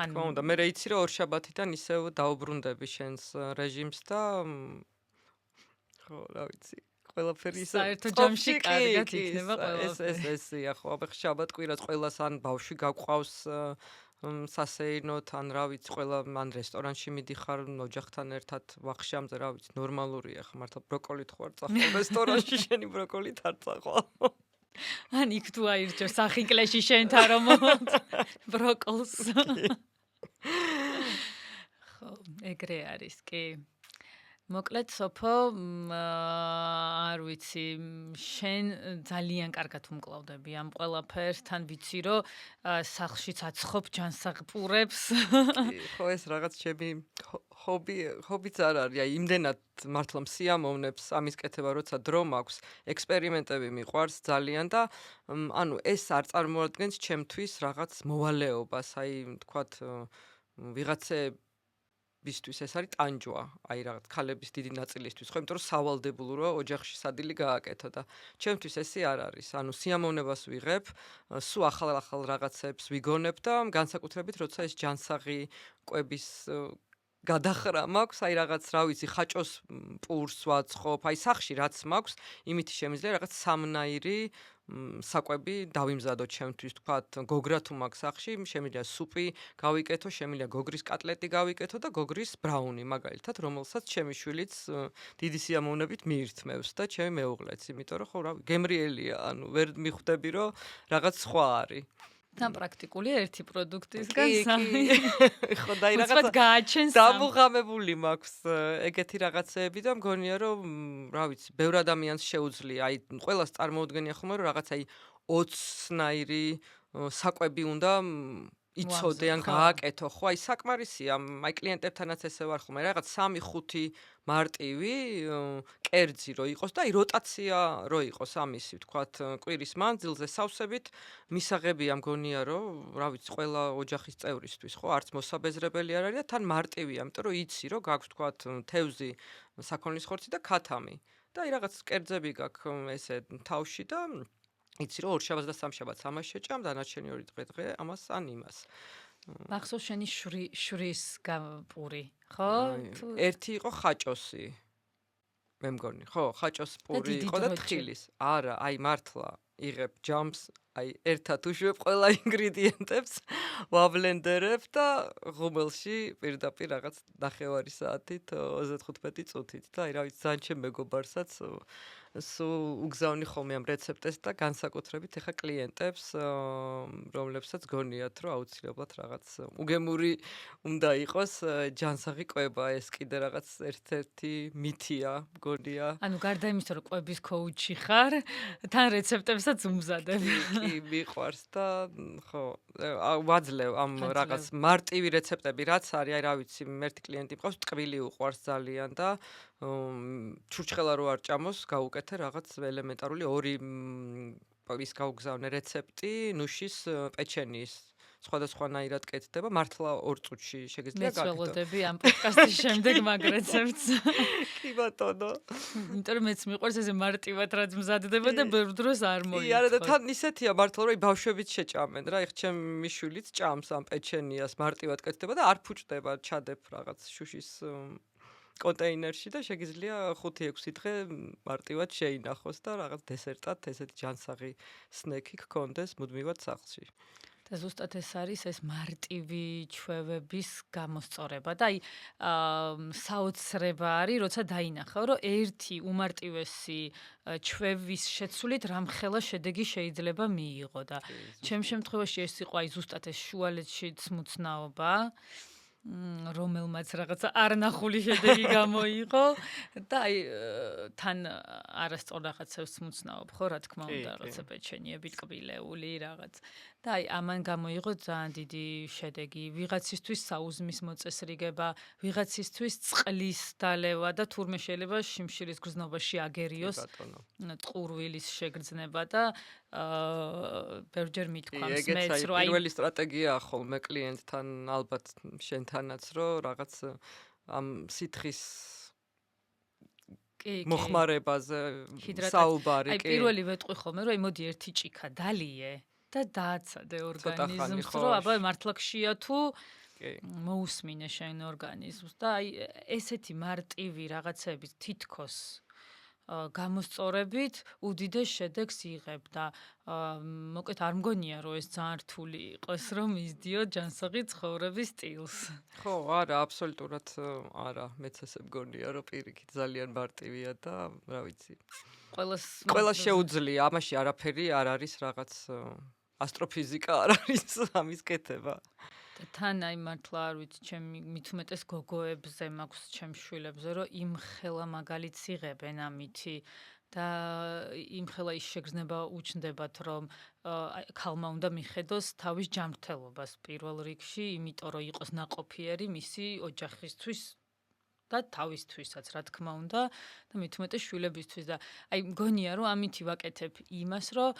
ანუ თქმა უნდა მე იცი რომ ორ შაბათიდან ისევ დაუბრუნდები შენს რეჟიმს და ხო რა ვიცი ყველაფერი ისე საერთო ჯამში კარგად იქნება ყველაფერი. ესია ხო, აბა შაბათ-კვირას ყველას ან ბავშვი გაგვყავს სასეირნოთ, ან რა ვიცი, ყველა ან რესტორანში მიდიხარ ოჯახთან ერთად ვახშამზე, რა ვიცი, ნორმალურია ხა მართლა ბროკოლით ხო არ წახვალ რესტორანში შენი ბროკოლით არ წახვალ. ან იქ თუ აირჩევ სახინკლეში შენთან რომ ბროკოლს. ხო, ეგრე არის, კი. მოკლედ სოფო არ ვიცი შენ ძალიან კარგად უმკლავდები ამ ყველაფერს თან ვიცი რომ სახლშიც აცხობ ჯანსაღპურებს კი, ხო ეს რაღაც ჩემი ჰობიც არ არის, აი იმდენად მართლა მსიამოვნებს ამის კეთება, როცა დრო მაქვს, ექსპერიმენტები მიყვარს ძალიან და ანუ ეს არ წარმოადგენს ჩემთვის რაღაც მოვალეობას, აი თქვათ ვიღაცებისთვის ეს არის ტანჯვა, აი რაღაც ქალების დიდი ნაწილისთვის, ხო, იმიტომ რომ სავალდებულოა ოჯახში სადილი გააკეთო და ჩემთვის ესე არ არის. ანუ სიამოვნებას ვიღებ, სულ ახალ რაღაცებს ვიგონებ და განსაკუთრებით როცა ეს ჯანსაღი კვების გადახრა მაქვს, აი რაღაც რა ვიცი, ხაჭოს პურს ვაწყობ, აი სახში რაც მაქვს, იმითი შემიძლია რაღაც სამნაირი საკვები დავიმზადო ჩემთვის, თქვათ, გოგრა თუ მაქვს სახში, შემიძლია სუპი გავიკეთო, შემიძლია გოგრის კატლეტი გავიკეთო და გოგრის ბრაუნი, მაგალითად, რომელსაც ჩემი შვილიც დიდი სიამოვნებით მიირთმევს და ჩემი მეუღლეც, იმიტომ რომ ხო, რა გემრიელია, ანუ ვერ მიხვდები, რომ რაღაც სხვა არის. თან პრაქტიკულია ერთი პროდუქტისგან სამი. ხო და აი რაღაცა გააჩენს დამუღამებული მაქვს ეგეთი რაღაცეები და მგონია რომ რა ვიცი, ბევრ ადამიანს შეუძლია, აი ყველას წარმოუდგენია ხოლმე რომ რაღაც აი 20-ნაირი საკვები უნდა იცოდე ან გააკეთო, ხო, აი საკმარისია, აი კლიენტებთანაც ესე ვარ ხოლმე, რაღაც 3-5 მარტივი კერძი რო იყოს და აი როტაცია რო იყოს ამისი, ვთქვათ, კვირის მანძილზე სავსებით მისაღებია მგონია რომ, რა ვიცი, ყველა ოჯახის წევრისთვის, ხო, არც მოსაბეზრებელი არ არის და თან მარტივია, იმიტომ რომ იცი რომ გაქვს, ვთქვათ, თევზი, საქონლის ხორცი და ქათამი. და აი რაღაც კერძები გაქვს ესე თავში და იცი რომ ორშაბათს და სამშაბათს ამას შეჭამ, დანარჩენი 2 დღე ამას ან იმას. მახსოვს შენი შრის პური, ხო? ერთი იყო ხაჭოსი. მე მგონი, ხო, ხაჭოს პური იყო და თხილის. არა, აი მართლა იღებ ჯამს, აი ერთად უშვებ ყველა ინგრედიენტებს, ვაბლენდერებ და ღუმელში პირდაპირ რაღაც ნახევარი საათით 35 წუთით და აი რა ვიცი, ძალიან ჩემ მეგობარსაც სულ უგზავნი ხოლმე ამ რეცეპტებს და განსაკუთრებით ეხა კლიენტებს, რომლებსაც გონიათ, რომ აუცილებლად რაღაც უგემური უნდა იყოს ჯანსაღი კვება, ეს კიდე რაღაც ერთ-ერთი მითია, მგონია. ანუ გარდა იმისა, რომ კვების კოუჩი ხარ, თან რეცეპტებსაც უმზადებ. კი, მიყვარს და ხო, ვაძლევ ამ რაღაც მარტივი რეცეპტები, რაც არის, აი რა ვიცი, ერთი კლიენტი მყავს, ტკბილი უყვარს ძალიან და ჩურჩხელა რო არ ჭამოს, გაუკეთე რაღაც ელემენტარული 2 ის გაუგზავნე რეცეპტი ნუშის პეჩენის. სხვადასხვანაირად კეთდება, მართლა 2 წუთში შეგიძლია გაკეთო. მეც ველოდები ამ პოდკასტის შემდეგ მაგ რეცეპტს. კი ბატონო. იმიტომ რომ მეც მიყვარს ესე მარტივად რაც მზადდება და ბევრ დროს არ მოიწონს. კი, არა და თან ისეთია მართლა რომ ბავშვებიც შეჭამენ რა, ეხ ჩემი შვილიც ჭამს ამ პეჩენიას, მარტივად კეთდება და არ ფუჭდება, ჩადებ რაღაც შუშის კონტეინერში და შეგიძლია 5-6 დღე მარტივად შეინახოს და რაღაც დესერტად ესეთი ჯანსაღი სნექი გქონდეს მუდმივად სახლში. და ზუსტად ეს არის ეს მარტივი ჩვევების გამოსწორება და აი საოცრება არის, როცა დაინახავ, რომ ერთი უმარტივესი ჩვევის შეცვლით რამხელა შედეგი შეიძლება მიიღო და ჩემ შემთხვევაში ეს იყო აი ზუსტად ეს შუალედშიც მუცნაობა. რომელმაც რაღაცა არნახული შედეგი გამოიღო და აი თან არასწორ რაღაცებს მუცნაობ ხო რა თქმა უნდა რაღაცა პეჩენიები ტკბილეული რაღაც და აი ამან გამოიღო ძალიან დიდი შედეგი ვიღაცისთვის საუზმის მოწესრიგება ვიღაცისთვის წყლის დალევა და თურმე შეიძლება შიმშილის გრძნობაში აგერიოს ტყურვილის შეგრძნება და ბევრჯერ მithქვამს მეც რომ აი პირველი სტრატეგიაა ხოლმე კლიენტთან ალბათ შენთანაც რომ რაღაც ამ სითხის მოხმარებაზე საუბარი კი აი პირველი ვეტყვი ხოლმე რომ აი მოდი ერთი ჭიქა დალიე და დააცადე ორგანიზმს რომ აბა მართლა გშია თუ მოусმინე შენ ორგანიზმს და აი ესეთი მარტივი რაღაცები თითქოს გამოსწორებით უდიდეს შედეგს იღებ და მოკლედ არ მგონია რომ ეს ძალიან რთული იყოს რომ ისდიო ჯანსაღი ცხოვრების სტილს. ხო, არა, აბსოლუტურად არა, მეც ესე მგონია რომ პირიქით ძალიან მარტივია და რა ვიცი. ყველას შეუძლია, ამაში არაფერი არ არის რაღაც ასტროფიზიკა არ არის ამის კეთება. და თან აი მართლა არ ვიცი ჩემი მით უმეტეს გოგოებზე მაქვს ჩემს შვილებზე რომ იმხელა მაგალითს იღებენ ამითი და იმხელა ის შეგრძნება უჩნდებათ რომ ქალმა უნდა მიხედოს თავის ჯანმრთელობას პირველ რიგში იმიტომ რომ იყოს ნაყოფიერი მისი ოჯახისთვის და თავისთვისაც რა თქმა უნდა და მით უმეტეს შვილებისთვის და აი მგონია რომ ამითი ვაკეთებ იმას რომ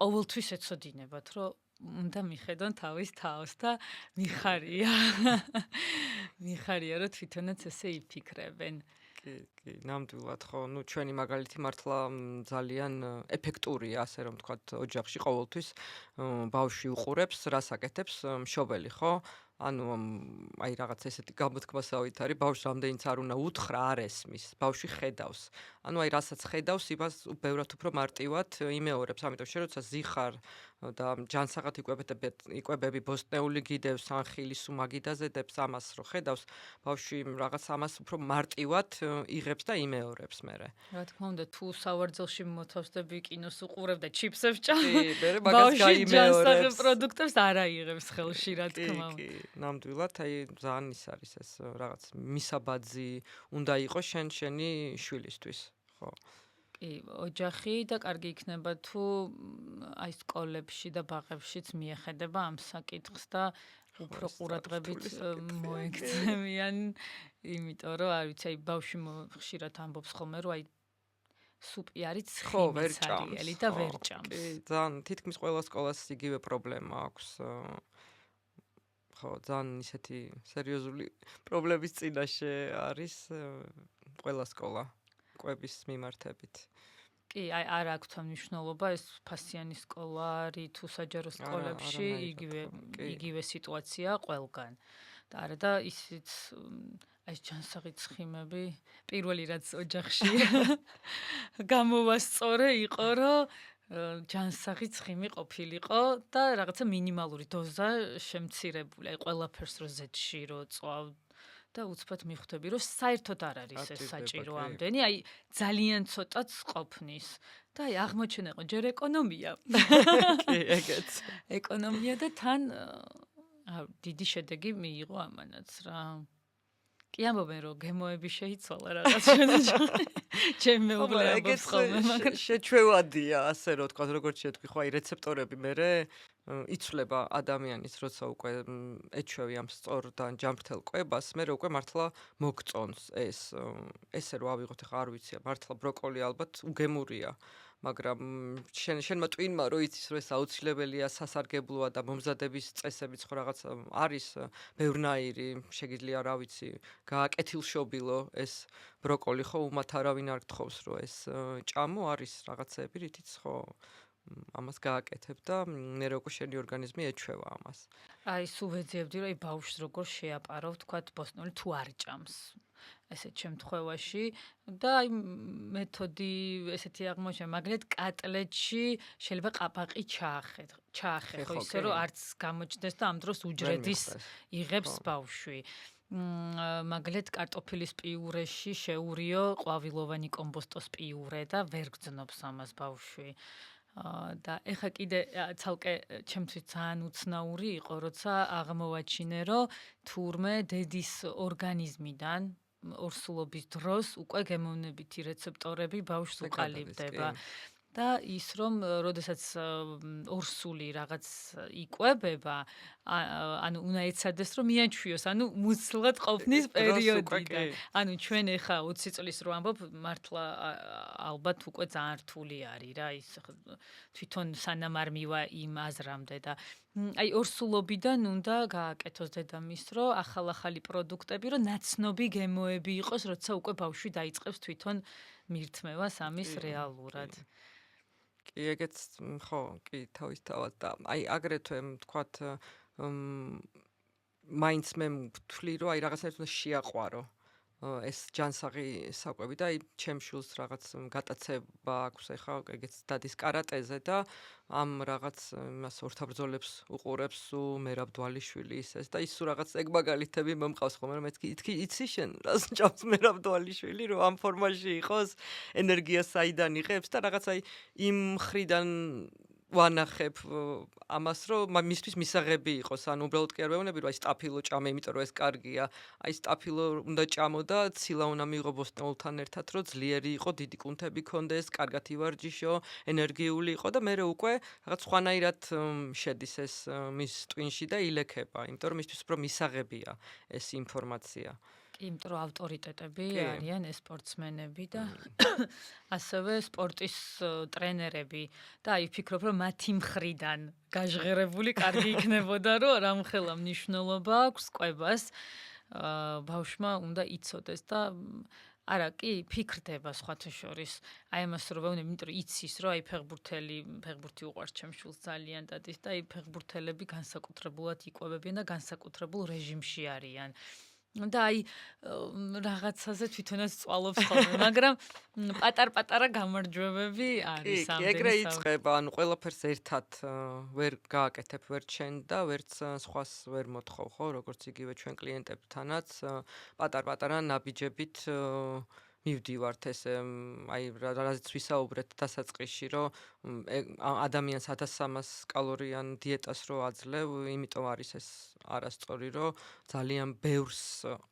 ყოველთვის ეცოდინებათ რომ უნდა მიხედონ თავის თავს და მიხარია მიხარია რომ თვითონაც ესე იფიქრებენ კი, ნამდვილად ხო, ნუ ჩვენი მაგალითი მართლა ძალიან ეფექტურია, ასე რომ ვთქვათ, ოჯახში ყოველთვის ბავშვი უყურებს, რას აკეთებს, მშობელი, ხო? ანუ აი რაღაც ესეთი გამოთქმასავით არის, ბავშვს რამდენიც არ უნდა უთხრა, არ ესმის, ბავშვი ხედავს. ანუ აი რასაც ხედავს, იმას ბევრად უფრო მარტივად იმეორებს, ამიტომ შენ როცა ზიხარ და ჯანსაღად იკვებები ბოსტნეული გიდევს, ან ხილის უმაგიდაზედებს ამას რო ხედავს, ბავშვი რაღაც ამას უფრო მარტივად იღებს და იმეორებს მერე. რა თქმა უნდა, თუ სავარძელში მოთავსდები კინოს უყურებ და ჩიფსებს ჭამ, კი, მერე მაგას გაიმეორებს. ჯანსაღებ პროდუქტებს არ აიღებს ხელში, რა თქმა უნდა. კი, ნამდვილად, აი ძალიან ის არის ეს რაღაც მისაბაძი უნდა იყოს შენი შვილისთვის, ხო? კი, ოჯახი და კარგი იქნება თუ აი სკოლებში და ბაღებშიც მიეხედება ამ საკითხს და უფრო ყურადღებით მოექცევიან, იმიტომ რომ არ ვიცი, აი ბავშვი ხშირად ამბობს ხოლმე, რომ აი სუპი არის ცხიმი და ვერ ჭამს. კი, ძალიან თითქმის ყველა სკოლას იგივე პრობლემა აქვს. ხო, ძალიან ისეთი სერიოზული პრობლემის წინაშე არის ყველა სკოლა კვების მიმართებით. კი, აი არ აქვს მნიშვნელობა ეს ფასიანი სკოლა არის თუ საჯარო სკოლებში იგივე სიტუაცია ყველგან. და არა და ისიც აი ჯანსაღი ცხიმები პირველი რაც ოჯახში გამოვასწორე იყო რომ ჯანსაღი ცხიმი ყოფილიყო და რაღაცა მინიმალური დოზა შემცირებული. აი ყველაფერს რო ზეთში რო წვავ და უცბად მიხვდები რომ საერთოდ არ არის ეს საჭირო ამდენი, აი ძალიან ცოტაც ყოფნის. და აი აღმოჩენა იყო ჯერ ეკონომია. კი, ეგეც. ეკონომია და თან დიდი შედეგი მიიღო ამანაც რა. კი ამბობენ რომ გემოები შეიცვალა რაღაც ჩემ მეუღლე ამბობს ხოლმე მაგრამ შეჩვევადია ასე რომ თქვა როგორც შეთქვი ხო აი რეცეპტორები მერე იცვლება ადამიანის როცა უკვე ეჩვევი ამ სწორ და ჯანმრთელ კვებას მერე უკვე მართლა მოგწონს ესე რომ ავიღოთ ახლა არ ვიცი მართლა ბროკოლი ალბათ უგემურია მაგრამ შენმა ტვინმა რო იცის რომ ეს აუცილებელია სასარგებლოა და მომზადების წესებიც ხო რაღაც არის ბევრნაირი შეგიძლია რა ვიცი გააკეთილშობილო ეს ბროკოლი ხო უმათ არავინ არ გთხოვს რომ ეს ჭამო არის რაღაცები რითიც ხო ამას გააკეთებ და მე როგორ შენი ორგანიზმი ეჩვევა ამას აი სულ ვეძიებდი რომ აი ბავშვს როგორ შეაპარო თქვათ ბოსტნეული თუ არ ჭამს ესეთ შემთხვევაში და აი მეთოდი ესეთი აღმოჩნდა მაგალითად კატლეტში შეიძლება ყაბაყი ჩაახე ხო ისე რომ არც გამოჩნდეს და ამ დროს უჯრედის იღებს ბავშვი მაგალითად კარტოფილის პიურეში შეურიო ყვავილოვანი კომბოსტოს პიურე და ვერ გძნობს ამას ბავშვი და ეხა კიდე ცალკე ჩემთვის ძალიან უცნაური იყო როცა აღმოვაჩინე რომ თურმე დედის ორგანიზმიდან ორსულობის დროს უკვე გემოვნებითი რეცეპტორები ბავშვს უყალიბდება და ის რომ როდესაც ორსული რაღაც იკვებება ანუ უნდა ეცადეს რომ მიაჩვიოს ანუ მუცლად ყოფნის პერიოდიდან ანუ ჩვენ ეხა 20 წლის რო ამბობ მართლა ალბათ უკვე ძალიან რთული არის რა ის თვითონ სანამ არ მივა იმ აზრამდე და აი ორსულობიდან უნდა გააკეთოს დედამისს რომ ახალ-ახალი პროდუქტები რომ ნაცნობი გემოები იყოს როცა უკვე ბავშვი დაიწყებს თვითონ მირთმევას ამის რეალურად კი ეგეც ხო კი თავისთავად და აი აგრეთვე თქვათ მაინც მე ვთვლი რომ აი რაღაცნაირად უნდა შეაყვარო ეს ჯანსაღი საკვები და აი ჩემს შვილს რაღაც გატაცება აქვს ეხა ეგეც დადის კარატეზე და ამ რაღაც იმას ორთაბრძოლებს უყურებს მერაბ დვალიშვილის ეს და ის რაღაც ეგ მაგალითები მომყავს ხოლმე რომ მეთქი იცი შენ რას ჭამს მერაბ დვალიშვილი რომ ამ ფორმაში იყოს ენერგია საიდან იღებს და რაღაც აი იმ მხრიდან ვანახებ ამას, რომ მისთვის მისაღები იყოს, ანუ უბრალოდ კი არ ვეუბნები, რომ აი სტაფილო ჭამე, იმიტომ რომ ეს კარგია. აი სტაფილო უნდა ჭამო და ცილა უნდა მიიღო ბოსტნეულთან ერთად, რომ ძლიერი იყო, დიდი კუნთები ქონდეს, კარგად ივარჯიშო, ენერგიული იყო და მერე უკვე რაღაც სხვანაირად შედის ეს მის ტვინში და ილექება, იმიტომ რომ მისთვის უფრო მისაღებია ეს ინფორმაცია. კი, იმიტომ რომ ავტორიტეტები კი. არიან ეს სპორტსმენები და ასევე სპორტის ტრენერები და აი ვფიქრობ, რომ მათი მხრიდან გაჟღერებული კარგი იქნებოდა, რომ რამხელა მნიშვნელობა აქვს კვებას ბავშვმა უნდა იცოდეს და არა, კი, ფიქრდება სხვათა შორის. აი ამას რომ ვეუბნები, იმიტომ რომ იცის, რომ აი ფეხბურთი უყვარს ჩემს შვილს ძალიან და ის და აი ფეხბურთელები განსაკუთრებულად იკვებებიან და განსაკუთრებულ რეჟიმში არიან. და აი რაღაცაზე თვითონაც წვალობს ხოლმე, მაგრამ პატარ-პატარა გამარჯვებები არის კი, ეგრე იწყება, ანუ ყველაფერს ერთად ვერ გააკეთებ, ვერ ჩენ და ვერც სხვას ვერ მოთხოვ, ხო, როგორც იგივე ჩვენ კლიენტებთანაც პატარ-პატარა ნაბიჯებით მივდივართ ესე აი რაზეც ვისაუბრეთ დასაწყისში, რომ ადამიანს 1300 კალორიან დიეტას რო აძლევ, იმიტომ არის ეს არასწორი, რომ ძალიან ბევრს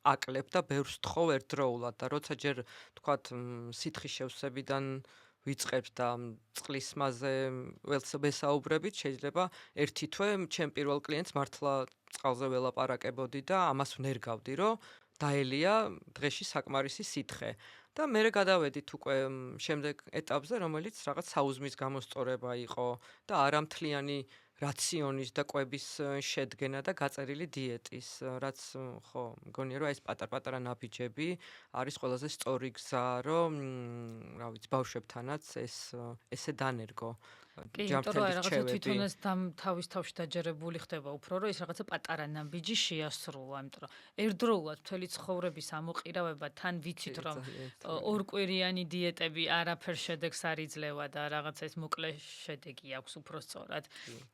აკლებ და ბევრს თხოვ ერთდროულად და როცა ჯერ თქვათ სითხის შევსებიდან ვიწყებთ და წყლის მასზე ვესაუბრებით, შეიძლება ერთი თვე ჩემ პირველ კლიენტს მართლა წყალზე ველაპარაკებოდი და ამას ვნერგავდი, რომ დაელია დღეში საკმარისი სითხე. და მერე გადავედით უკვე შემდეგ ეტაპზე, რომელიც რაღაც საუზმის გამოსწორება იყო და არამთლიანი რაციონის და კვების შედგენა და გაწერილი დიეტის, რაც ხო, მგონია რომ ეს პატარ-პატარა ნაბიჯები არის ყველაზე სწორი გზა, რომ რა ვიცი, ბავშვებთანაც ესე დანერგო. კი, იმიტომ რომ რაღაცა თვითონაც თავის თავში დაჯერებული ხდება უფრო, რომ ეს რაღაცა პატარა ნაბიჯი შეასრულა, იმიტომ რომ ერთდროულად მთელი ცხოვრების ამოყირავება თან ვიცით, რომ ორკვირიანი დიეტები არაფერ შედეგს არ იძლევა და რაღაცა ეს მოკლე შედეგი აქვს უფრო სწორად.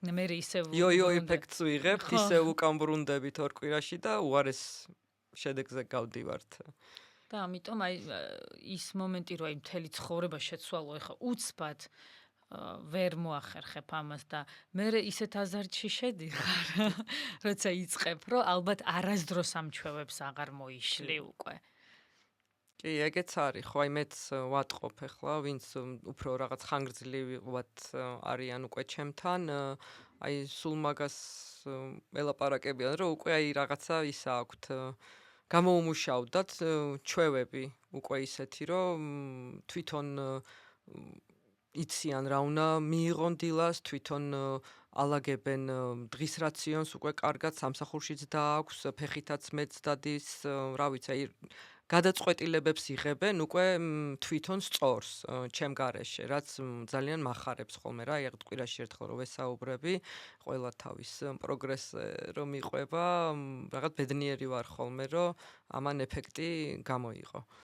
მე ისევ იო ეფექტს ვიღებთ, ისევ უკამბრუნდებით ორ კვირაში და უარეს შედეგზე გავდივართ. და ამიტომ აი ის მომენტი, რომ აი მთელი ცხოვრება შეცვალო, ეხა უცბად ვერ მოახერხებ ამას და მე ისეთ აზარტში შედიხარ, როცა იწყებ, რომ ალბათ არასდროს ამ ჩვევებს აღარ მოიშლი უკვე. კი, ეგეც არის, ხო, აი მეც ვატყობ ახლა, ვინც უფრო რაღაც ხანგრძლივად არიან უკვე ჩემთან, აი სულ მაგას ელაპარაკებიან, რომ უკვე აი რაღაცა ისა აქვთ გამოუმუშავდათ ჩვევები უკვე ისეთი, რომ თვითონ იციან რა უნდა მიიღონ დილას, თვითონ ალაგებენ დღის რაციონს უკვე კარგად სამსახურშიც დააქვს, ფეხითაც მეც დადის, რა ვიცი, აი გადაწყვეტილებებს იღებენ უკვე თვითონ სწორს ჩემ გარეშე, რაც ძალიან მახარებს ხოლმე რა, აი კვირაში ერთხელ რომ ვესაუბრები, ყველა თავის პროგრესზე რომ მიყვება, რაღაც ბედნიერი ვარ ხოლმე, რომ ამან ეფექტი გამოიღო.